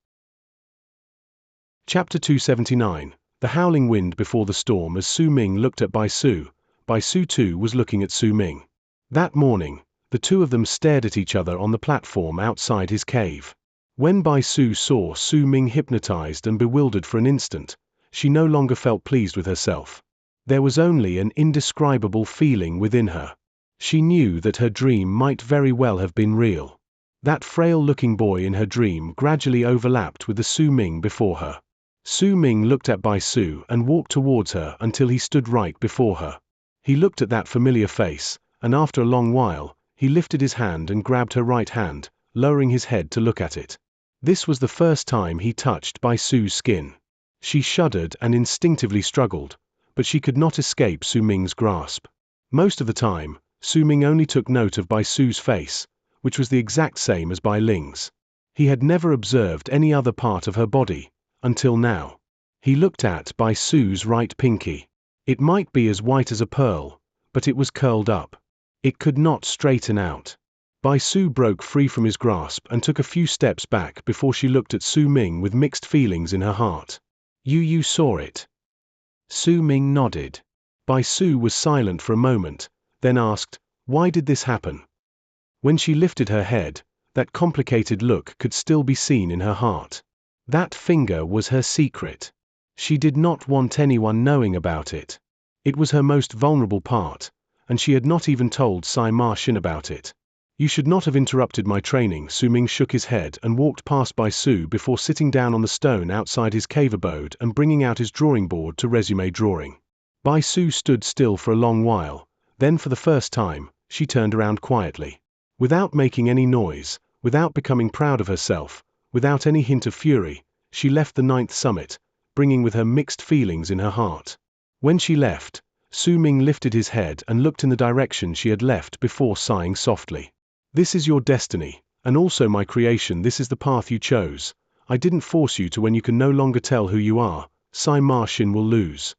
Chapter 279. The Howling Wind Before the Storm. As Su Ming looked at Bai Su too was looking at Su Ming. That morning, the two of them stared at each other on the platform outside his cave. When Bai Su saw Su Ming hypnotized and bewildered for an instant, she no longer felt pleased with herself. There was only an indescribable feeling within her. She knew that her dream might very well have been real. That frail-looking boy in her dream gradually overlapped with the Su Ming before her. Su Ming looked at Bai Su and walked towards her until he stood right before her. He looked at that familiar face, and after a long while, he lifted his hand and grabbed her right hand, lowering his head to look at it. This was the first time he touched Bai Su's skin. She shuddered and instinctively struggled, but she could not escape Su Ming's grasp. Most of the time, Su Ming only took note of Bai Su's face, which was the exact same as Bai Ling's. He had never observed any other part of her body, until now. He looked at Bai Su's right pinky. It might be as white as a pearl, but it was curled up. It could not straighten out. Bai Su broke free from his grasp and took a few steps back before she looked at Su Ming with mixed feelings in her heart. You saw it? Su Ming nodded. Bai Su was silent for a moment, then asked, "Why did this happen?" When she lifted her head, that complicated look could still be seen in her heart. That finger was her secret. She did not want anyone knowing about it. It was her most vulnerable part, and she had not even told Sai Ma Xin about it. "You should not have interrupted my training." Su Ming shook his head and walked past Bai Su before sitting down on the stone outside his cave abode and bringing out his drawing board to resume drawing. Bai Su stood still for a long while, then for the first time, she turned around quietly. Without making any noise, without becoming proud of herself, without any hint of fury, she left the 9th summit, bringing with her mixed feelings in her heart. When she left, Su Ming lifted his head and looked in the direction she had left before sighing softly. "This is your destiny, and also my creation. This is the path you chose. I didn't force you to. When you can no longer tell who you are, Sai Ma Xin will lose."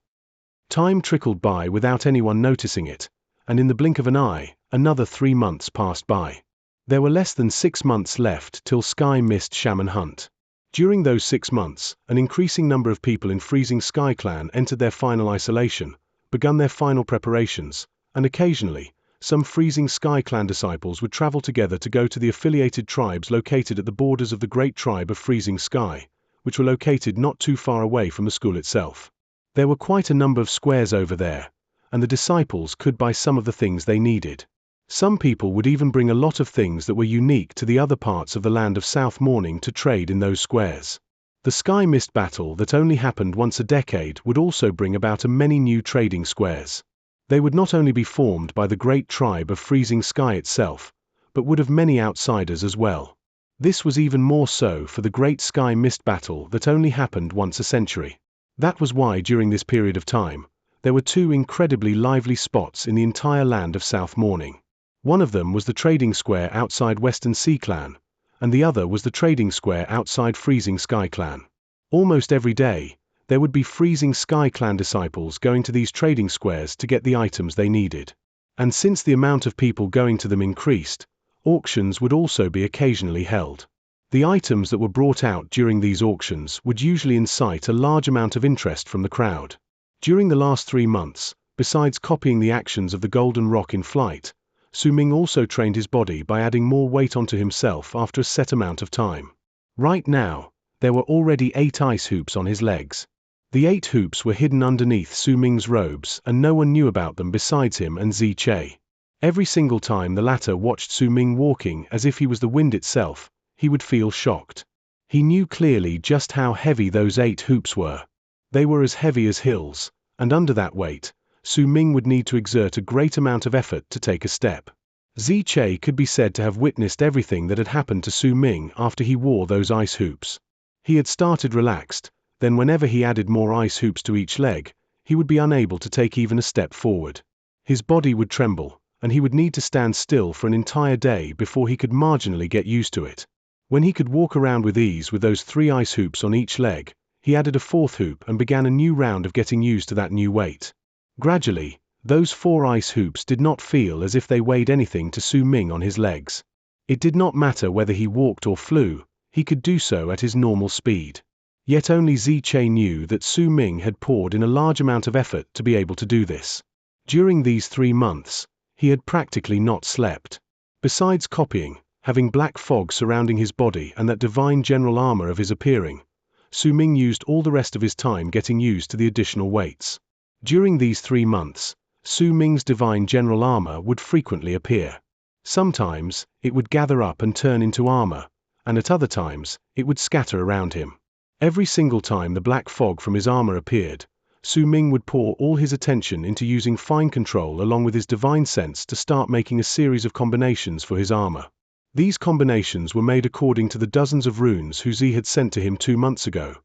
Time trickled by without anyone noticing it, and in the blink of an eye, another 3 months passed by. There were less than 6 months left till Sky Mist Shaman Hunt. During those 6 months, an increasing number of people in Freezing Sky Clan entered their final isolation, begun their final preparations, and occasionally, some Freezing Sky Clan disciples would travel together to go to the affiliated tribes located at the borders of the Great Tribe of Freezing Sky, which were located not too far away from the school itself. There were quite a number of squares over there, and the disciples could buy some of the things they needed. Some people would even bring a lot of things that were unique to the other parts of the land of South Morning to trade in those squares. The Sky Mist battle that only happened once a decade would also bring about many new trading squares. They would not only be formed by the great tribe of Freezing Sky itself, but would have many outsiders as well. This was even more so for the Great Sky Mist battle that only happened once a century. That was why during this period of time, there were 2 incredibly lively spots in the entire land of South Morning. One of them was the trading square outside Western Sea Clan, and the other was the trading square outside Freezing Sky Clan. Almost every day, there would be Freezing Sky Clan disciples going to these trading squares to get the items they needed. And since the amount of people going to them increased, auctions would also be occasionally held. The items that were brought out during these auctions would usually incite a large amount of interest from the crowd. During the last 3 months, besides copying the actions of the Golden Rock in flight, Su Ming also trained his body by adding more weight onto himself after a set amount of time. Right now, there were already 8 ice hoops on his legs. The 8 hoops were hidden underneath Su Ming's robes and no one knew about them besides him and Xianxia. Every single time the latter watched Su Ming walking as if he was the wind itself, he would feel shocked. He knew clearly just how heavy those 8 hoops were. They were as heavy as hills, and under that weight, Su Ming would need to exert a great amount of effort to take a step. Xianxia could be said to have witnessed everything that had happened to Su Ming after he wore those ice hoops. He had started relaxed, then whenever he added more ice hoops to each leg, he would be unable to take even a step forward. His body would tremble, and he would need to stand still for an entire day before he could marginally get used to it. When he could walk around with ease with those 3 ice hoops on each leg, he added a 4th hoop and began a new round of getting used to that new weight. Gradually, those 4 ice hoops did not feel as if they weighed anything to Su Ming on his legs. It did not matter whether he walked or flew, he could do so at his normal speed. Yet only Xianxia knew that Su Ming had poured in a large amount of effort to be able to do this. During these 3 months, he had practically not slept. Besides copying, having black fog surrounding his body and that divine general armor of his appearing, Su Ming used all the rest of his time getting used to the additional weights. During these 3 months, Su Ming's divine general armor would frequently appear. Sometimes, it would gather up and turn into armor, and at other times, it would scatter around him. Every single time the black fog from his armor appeared, Su Ming would pour all his attention into using fine control along with his divine sense to start making a series of combinations for his armor. These combinations were made according to the dozens of runes Zi had sent to him 2 months ago,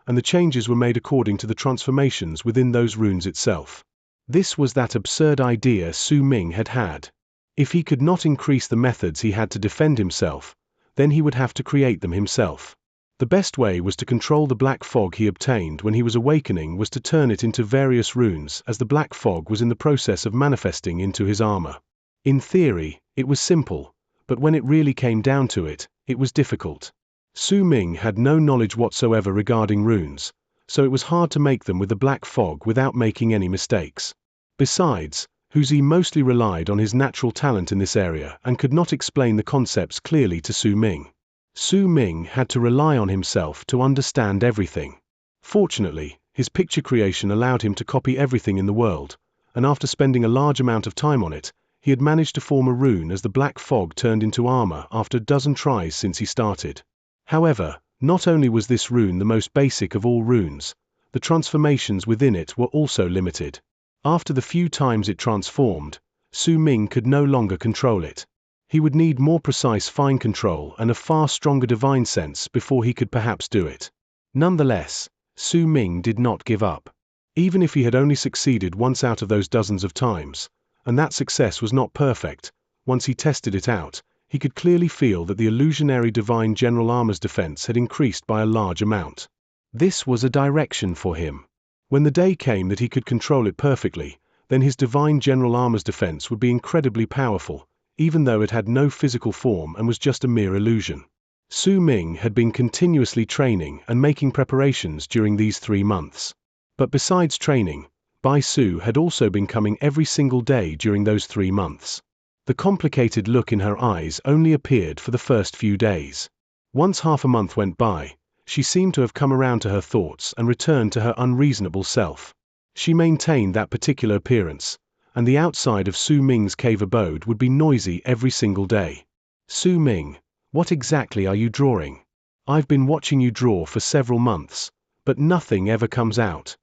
and the changes were made according to the transformations within those runes itself. This was that absurd idea Su Ming had had. If he could not increase the methods he had to defend himself, then he would have to create them himself. The best way was to control the black fog he obtained when he was awakening was to turn it into various runes as the black fog was in the process of manifesting into his armor. In theory, it was simple, but when it really came down to it, it was difficult. Su Ming had no knowledge whatsoever regarding runes, so it was hard to make them with the black fog without making any mistakes. Besides, Zi mostly relied on his natural talent in this area and could not explain the concepts clearly to Su Ming. Su Ming had to rely on himself to understand everything. Fortunately, his picture creation allowed him to copy everything in the world, and after spending a large amount of time on it, he had managed to form a rune as the black fog turned into armor after a dozen tries since he started. However, not only was this rune the most basic of all runes, the transformations within it were also limited. After the few times it transformed, Su Ming could no longer control it. He would need more precise fine control and a far stronger divine sense before he could perhaps do it. Nonetheless, Su Ming did not give up. Even if he had only succeeded once out of those dozens of times, and that success was not perfect, once he tested it out, he could clearly feel that the illusionary divine general armor's defense had increased by a large amount. This was a direction for him. When the day came that he could control it perfectly, then his divine general armor's defense would be incredibly powerful, even though it had no physical form and was just a mere illusion. Su Ming had been continuously training and making preparations during these 3 months. But besides training, Bai Su had also been coming every single day during those 3 months. The complicated look in her eyes only appeared for the first few days. Once half a month went by, she seemed to have come around to her thoughts and returned to her unreasonable self. She maintained that particular appearance, and the outside of Su Ming's cave abode would be noisy every single day. Su Ming, what exactly are you drawing? I've been watching you draw for several months, but nothing ever comes out.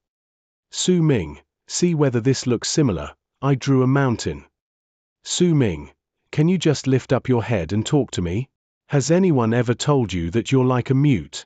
Su Ming, see whether this looks similar. I drew a mountain. Su Ming, can you just lift up your head and talk to me? Has anyone ever told you that you're like a mute?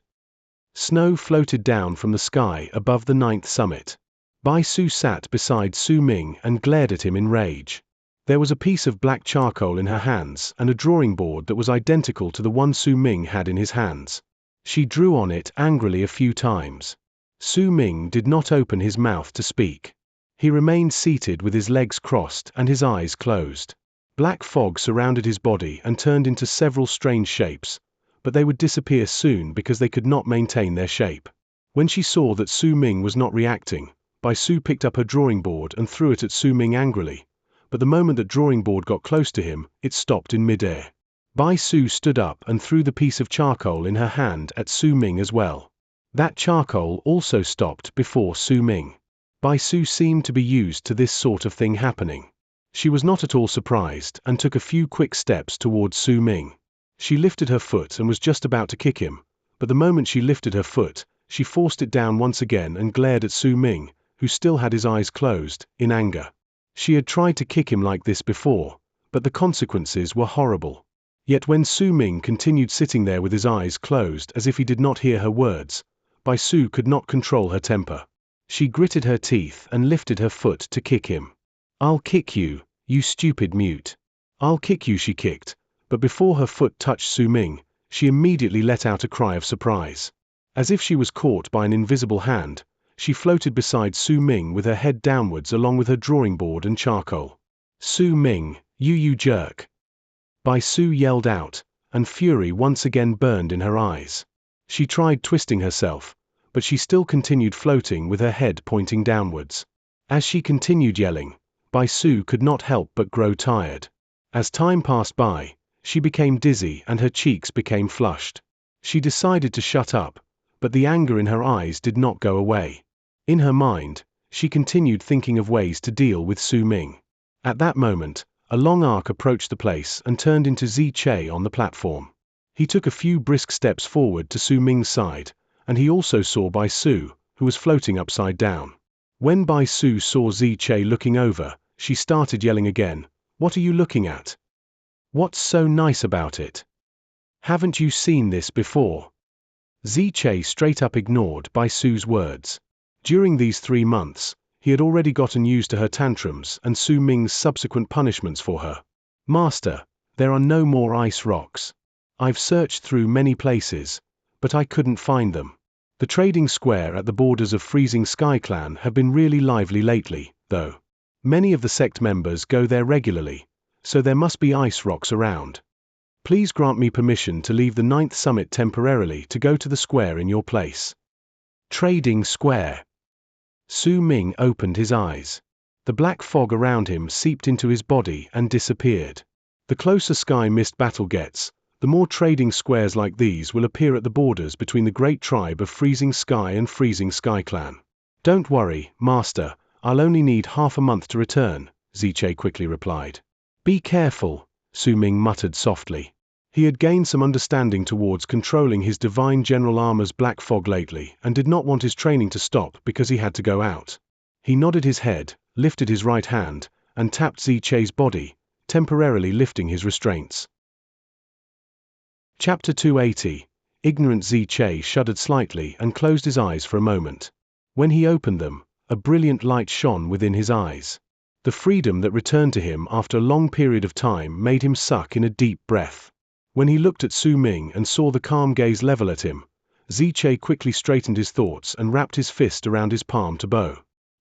Snow floated down from the sky above the 9th summit. Bai Su sat beside Su Ming and glared at him in rage. There was a piece of black charcoal in her hands and a drawing board that was identical to the one Su Ming had in his hands. She drew on it angrily a few times. Su Ming did not open his mouth to speak. He remained seated with his legs crossed and his eyes closed. Black fog surrounded his body and turned into several strange shapes, but they would disappear soon because they could not maintain their shape. When she saw that Su Ming was not reacting, Bai Su picked up her drawing board and threw it at Su Ming angrily, but the moment that drawing board got close to him, it stopped in midair. Bai Su stood up and threw the piece of charcoal in her hand at Su Ming as well. That charcoal also stopped before Su Ming. Bai Su seemed to be used to this sort of thing happening. She was not at all surprised and took a few quick steps towards Su Ming. She lifted her foot and was just about to kick him, but the moment she lifted her foot, she forced it down once again and glared at Su Ming, who still had his eyes closed, in anger. She had tried to kick him like this before, but the consequences were horrible. Yet when Su Ming continued sitting there with his eyes closed as if he did not hear her words, Bai Su could not control her temper. She gritted her teeth and lifted her foot to kick him. I'll kick you, you stupid mute. I'll kick you, she kicked, but before her foot touched Su Ming, she immediately let out a cry of surprise. As if she was caught by an invisible hand, she floated beside Su Ming with her head downwards along with her drawing board and charcoal. Su Ming, you jerk. Bai Su yelled out, and fury once again burned in her eyes. She tried twisting herself, but she still continued floating with her head pointing downwards. As she continued yelling, Bai Su could not help but grow tired. As time passed by, she became dizzy and her cheeks became flushed. She decided to shut up, but the anger in her eyes did not go away. In her mind, she continued thinking of ways to deal with Su Ming. At that moment, a long arc approached the place and turned into Xianxia on the platform. He took a few brisk steps forward to Su Ming's side, and he also saw Bai Su, who was floating upside down. When Bai Su saw Xianxia looking over, she started yelling again, "What are you looking at? What's so nice about it? Haven't you seen this before?" Xianxia straight up ignored Bai Su's words. During these 3 months, he had already gotten used to her tantrums and Su Ming's subsequent punishments for her. "Master, there are no more ice rocks. I've searched through many places, but I couldn't find them. The trading square at the borders of Freezing Sky Clan have been really lively lately, though. Many of the sect members go there regularly, so there must be ice rocks around. Please grant me permission to leave the 9th summit temporarily to go to the square in your place." Trading square. Su Ming opened his eyes. The black fog around him seeped into his body and disappeared. The closer Sky Mist battle gets, the more trading squares like these will appear at the borders between the great tribe of Freezing Sky and Freezing Sky Clan. "Don't worry, Master, I'll only need half a month to return," Xianxia quickly replied. "Be careful," Su Ming muttered softly. He had gained some understanding towards controlling his Divine General Armor's black fog lately and did not want his training to stop because he had to go out. He nodded his head, lifted his right hand, and tapped Xianxia's body, temporarily lifting his restraints. Chapter 280. Ignorant Xianxia shuddered slightly and closed his eyes for a moment. When he opened them, a brilliant light shone within his eyes. The freedom that returned to him after a long period of time made him suck in a deep breath. When he looked at Su Ming and saw the calm gaze level at him, Xianxia quickly straightened his thoughts and wrapped his fist around his palm to bow.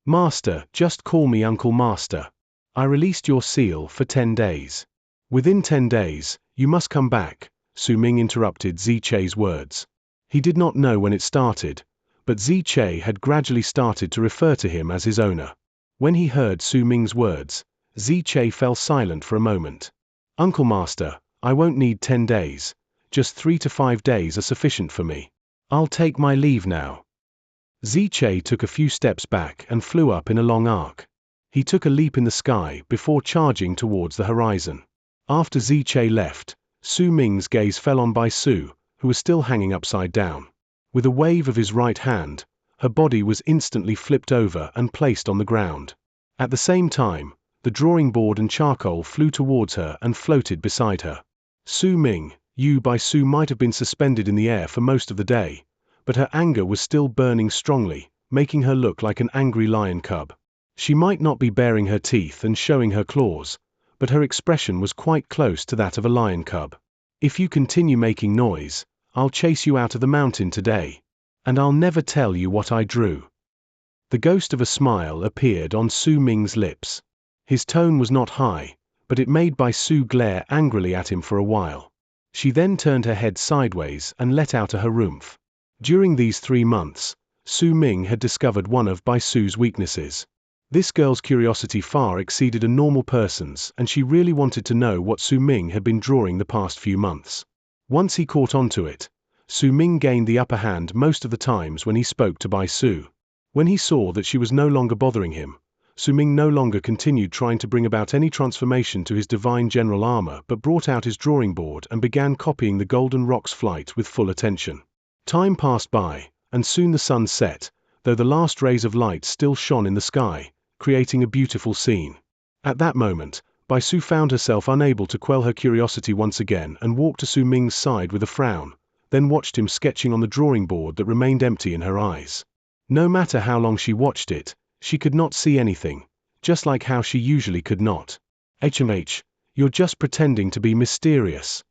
"Master, just call me Uncle Master. I released your seal for 10 days. Within 10 days, you must come back," Su Ming interrupted Xianxia's words. He did not know when it started, but Xianxia had gradually started to refer to him as his owner. When he heard Su Ming's words, Xianxia fell silent for a moment. "Uncle Master, I won't need 10 days. Just 3 to 5 days are sufficient for me. I'll take my leave now." Xianxia took a few steps back and flew up in a long arc. He took a leap in the sky before charging towards the horizon. After Xianxia left, Su Ming's gaze fell on Bai Su, who was still hanging upside down. With a wave of his right hand, her body was instantly flipped over and placed on the ground. At the same time, the drawing board and charcoal flew towards her and floated beside her. Su Ming, Bai Su might have been suspended in the air for most of the day, but her anger was still burning strongly, making her look like an angry lion cub. She might not be baring her teeth and showing her claws, but her expression was quite close to that of a lion cub. "If you continue making noise, I'll chase you out of the mountain today. And I'll never tell you what I drew." The ghost of a smile appeared on Su Ming's lips. His tone was not high, but it made Bai Su glare angrily at him for a while. She then turned her head sideways and let out a harumph. During these 3 months, Su Ming had discovered one of Bai Su's weaknesses. This girl's curiosity far exceeded a normal person's, and she really wanted to know what Su Ming had been drawing the past few months. Once he caught on to it, Su Ming gained the upper hand most of the times when he spoke to Bai Su. When he saw that she was no longer bothering him, Su Ming no longer continued trying to bring about any transformation to his divine general armor but brought out his drawing board and began copying the Golden Rock's flight with full attention. Time passed by, and soon the sun set, though the last rays of light still shone in the sky, creating a beautiful scene. At that moment, Bai Su found herself unable to quell her curiosity once again and walked to Su Ming's side with a frown, then watched him sketching on the drawing board that remained empty in her eyes. No matter how long she watched it, she could not see anything, just like how she usually could not. "HMH, you're just pretending to be mysterious."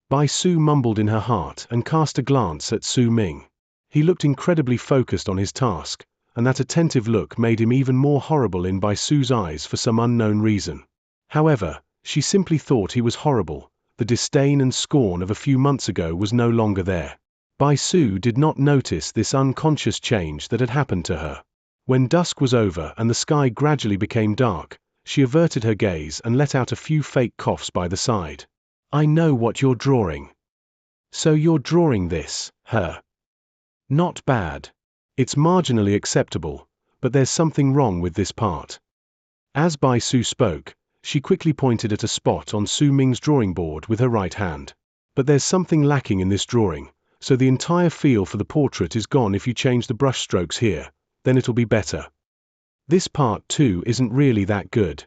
Bai Su mumbled in her heart and cast a glance at Su Ming. He looked incredibly focused on his task, and that attentive look made him even more horrible in Bai Su's eyes for some unknown reason. However, she simply thought he was horrible. The disdain and scorn of a few months ago was no longer there. Bai Su did not notice this unconscious change that had happened to her. When dusk was over and the sky gradually became dark, she averted her gaze and let out a few fake coughs by the side. I know what you're drawing. So you're drawing this, her. Not bad. It's marginally acceptable, but there's something wrong with this part. As Bai Su spoke, she quickly pointed at a spot on Su Ming's drawing board with her right hand. But there's something lacking in this drawing, so the entire feel for the portrait is gone. If you change the brush strokes here, then it'll be better. This part too isn't really that good.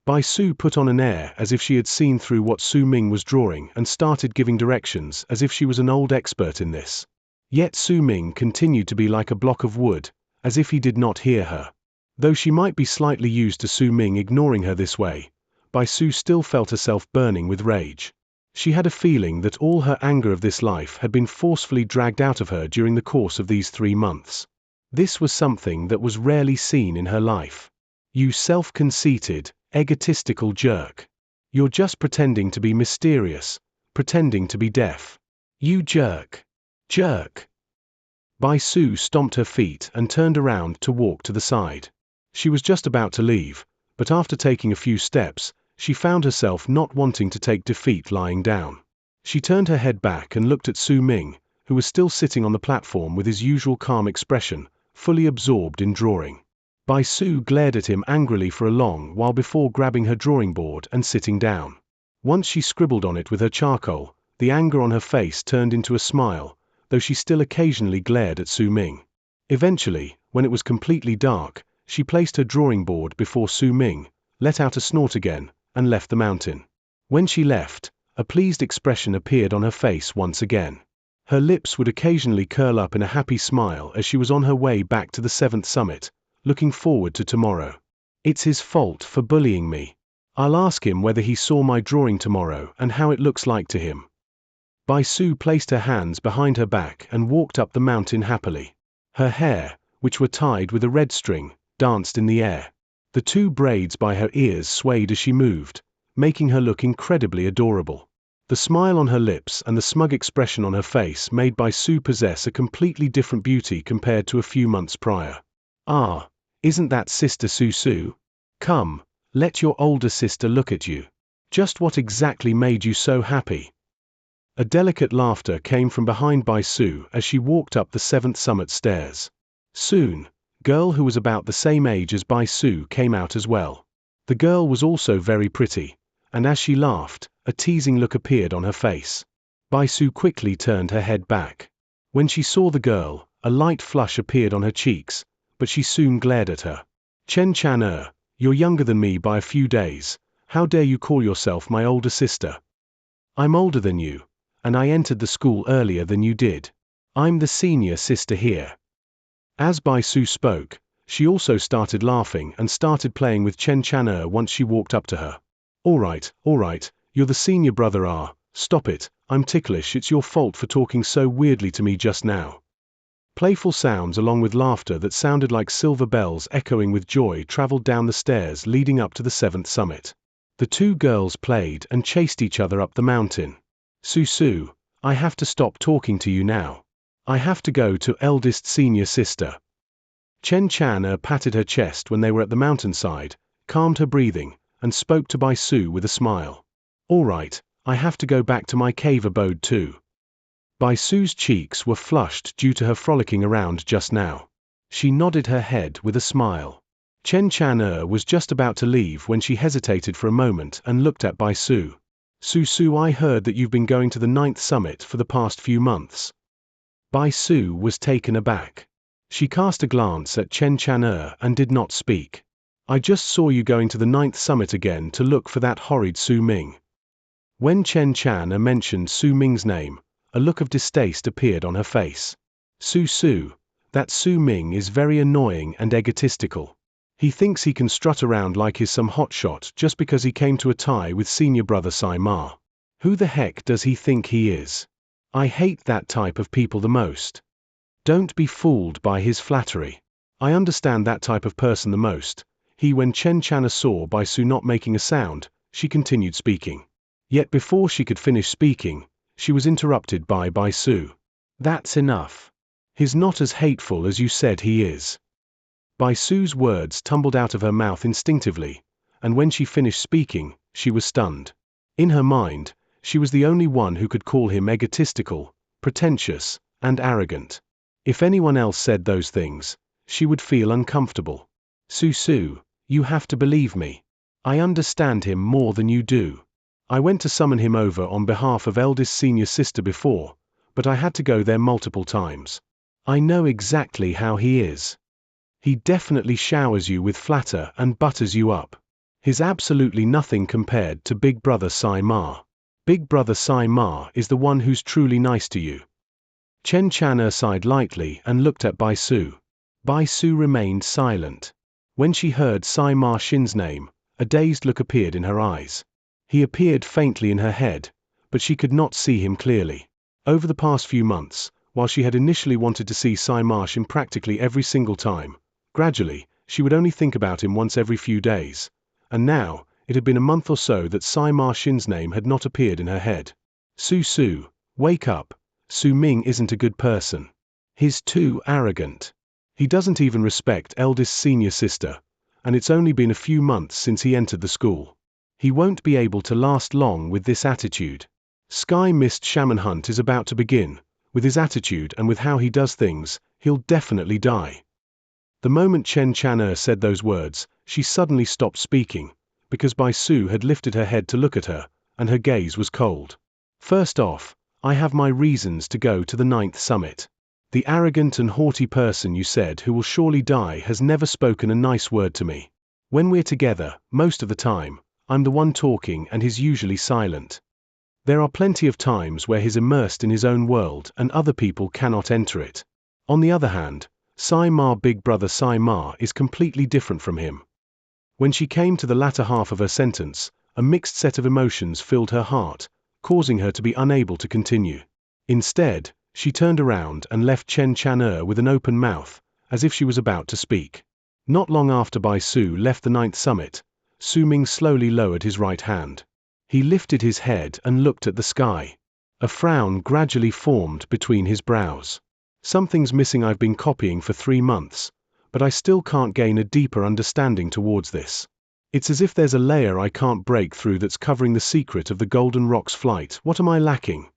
Bai Su put on an air as if she had seen through what Su Ming was drawing and started giving directions as if she was an old expert in this. Yet Su Ming continued to be like a block of wood, as if he did not hear her. Though she might be slightly used to Su Ming ignoring her this way, Bai Su still felt herself burning with rage. She had a feeling that all her anger of this life had been forcefully dragged out of her during the course of these 3 months. This was something that was rarely seen in her life. You self-conceited, egotistical jerk. You're just pretending to be mysterious, pretending to be deaf. You jerk. Jerk. Bai Su stomped her feet and turned around to walk to the side. She was just about to leave, but after taking a few steps, she found herself not wanting to take defeat lying down. She turned her head back and looked at Su Ming, who was still sitting on the platform with his usual calm expression, fully absorbed in drawing. Bai Su glared at him angrily for a long while before grabbing her drawing board and sitting down. Once she scribbled on it with her charcoal, the anger on her face turned into a smile, though she still occasionally glared at Su Ming. Eventually, when it was completely dark, she placed her drawing board before Su Ming, let out a snort again, and left the mountain. When she left, a pleased expression appeared on her face once again. Her lips would occasionally curl up in a happy smile as she was on her way back to the 7th summit, looking forward to tomorrow. It's his fault for bullying me. I'll ask him whether he saw my drawing tomorrow and how it looks like to him. Bai Su placed her hands behind her back and walked up the mountain happily. Her hair, which were tied with a red string, danced in the air. The 2 braids by her ears swayed as she moved, making her look incredibly adorable. The smile on her lips and the smug expression on her face made Bai Su possess a completely different beauty compared to a few months prior. Ah, isn't that Sister Su Su? Come, let your older sister look at you. Just what exactly made you so happy? A delicate laughter came from behind Bai Su as she walked up the 7th summit stairs. Soon, a girl who was about the same age as Bai Su came out as well. The girl was also very pretty, and as she laughed, a teasing look appeared on her face. Bai Su quickly turned her head back. When she saw the girl, a light flush appeared on her cheeks, but she soon glared at her. Xianxia, you're younger than me by a few days. How dare you call yourself my older sister? I'm older than you, and I entered the school earlier than you did. I'm the senior sister here. As Bai Su spoke, she also started laughing and started playing with Xianxia once she walked up to her. All right, you're the senior brother. Stop it, I'm ticklish. It's your fault for talking so weirdly to me just now. Playful sounds along with laughter that sounded like silver bells echoing with joy traveled down the stairs leading up to the 7th summit. The 2 girls played and chased each other up the mountain. Su Su, I have to stop talking to you now. I have to go to eldest senior sister. Xianxia patted her chest when they were at the mountainside, calmed her breathing, and spoke to Bai Su with a smile. All right, I have to go back to my cave abode too. Bai Su's cheeks were flushed due to her frolicking around just now. She nodded her head with a smile. Xianxia was just about to leave when she hesitated for a moment and looked at Bai Su. Su Su, I heard that you've been going to the 9th summit for the past few months. Bai Su was taken aback. She cast a glance at Xianxia and did not speak. I just saw you going to the 9th summit again to look for that horrid Su Ming. When Xianxia mentioned Su Ming's name, a look of distaste appeared on her face. Su Su, that Su Ming is very annoying and egotistical. He thinks he can strut around like he's some hotshot just because he came to a tie with senior brother Sai Ma. Who the heck does he think he is? I hate that type of people the most. Don't be fooled by his flattery. I understand that type of person the most. When Xianxia saw Bai Su not making a sound, she continued speaking. Yet before she could finish speaking, she was interrupted by Bai Su. That's enough. He's not as hateful as you said he is. Bai Su's words tumbled out of her mouth instinctively, and when she finished speaking, she was stunned. In her mind, she was the only one who could call him egotistical, pretentious, and arrogant. If anyone else said those things, she would feel uncomfortable. Su, you have to believe me. I understand him more than you do. I went to summon him over on behalf of eldest senior sister before, but I had to go there multiple times. I know exactly how he is. He definitely showers you with flatter and butters you up. He's absolutely nothing compared to Big Brother Sai Ma. Big Brother Sai Ma is the one who's truly nice to you. Xianxia sighed lightly and looked at Bai Su. Bai Su remained silent. When she heard Sai Ma Xin's name, a dazed look appeared in her eyes. He appeared faintly in her head, but she could not see him clearly. Over the past few months, while she had initially wanted to see Sai Ma Xin practically every single time, gradually, she would only think about him once every few days. And now, it had been a month or so that Sai Ma Xin's name had not appeared in her head. Su, wake up. Su Ming isn't a good person. He's too arrogant. He doesn't even respect eldest senior sister, and it's only been a few months since he entered the school. He won't be able to last long with this attitude. Sky Mist Shaman Hunt is about to begin. With his attitude and with how he does things, he'll definitely die. The moment Xianxia said those words, she suddenly stopped speaking, because Bai Su had lifted her head to look at her, and her gaze was cold. First off, I have my reasons to go to the 9th summit. The arrogant and haughty person you said who will surely die has never spoken a nice word to me. When we're together, most of the time, I'm the one talking and he's usually silent. There are plenty of times where he's immersed in his own world and other people cannot enter it. On the other hand, Sai Ma Big Brother Sai Ma is completely different from him. When she came to the latter half of her sentence, a mixed set of emotions filled her heart, causing her to be unable to continue. Instead, she turned around and left Xianxia with an open mouth, as if she was about to speak. Not long after Bai Su left the 9th summit, Su Ming slowly lowered his right hand. He lifted his head and looked at the sky. A frown gradually formed between his brows. Something's missing. I've been copying for 3 months, but I still can't gain a deeper understanding towards this. It's as if there's a layer I can't break through that's covering the secret of the Golden Rock's flight. What am I lacking?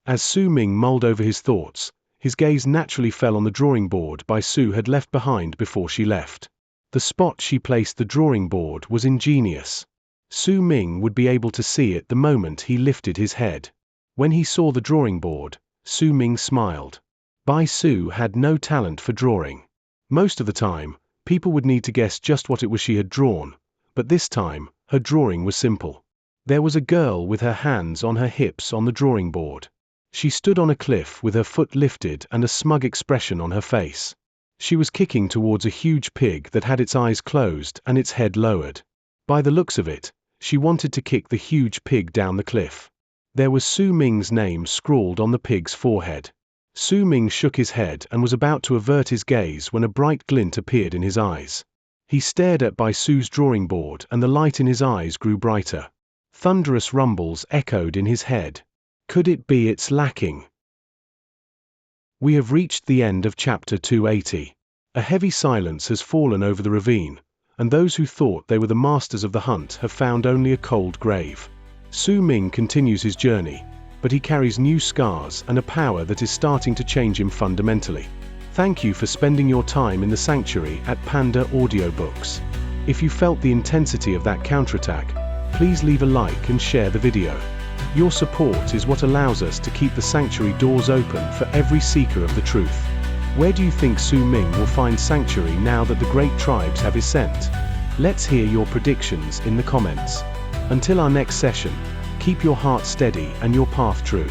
As Su Ming mulled over his thoughts, his gaze naturally fell on the drawing board Bai Su had left behind before she left. The spot she placed the drawing board was ingenious. Su Ming would be able to see it the moment he lifted his head. When he saw the drawing board, Su Ming smiled. Bai Su had no talent for drawing. Most of the time, people would need to guess just what it was she had drawn, but this time, her drawing was simple. There was a girl with her hands on her hips on the drawing board. She stood on a cliff with her foot lifted and a smug expression on her face. She was kicking towards a huge pig that had its eyes closed and its head lowered. By the looks of it, she wanted to kick the huge pig down the cliff. There was Su Ming's name scrawled on the pig's forehead. Su Ming shook his head and was about to avert his gaze when a bright glint appeared in his eyes. He stared at Bai Su's drawing board and the light in his eyes grew brighter. Thunderous rumbles echoed in his head. Could it be it's lacking? We have reached the end of chapter 280. A heavy silence has fallen over the ravine, and those who thought they were the masters of the hunt have found only a cold grave. Su Ming continues his journey, but he carries new scars and a power that is starting to change him fundamentally. Thank you for spending your time in the sanctuary at PandaAudioBooks. If you felt the intensity of that counterattack, please leave a like and share the video. Your support is what allows us to keep the sanctuary doors open for every seeker of the truth. Where do you think Su Ming will find sanctuary now that the great tribes have his scent? Let's hear your predictions in the comments. Until our next session, keep your heart steady and your path true.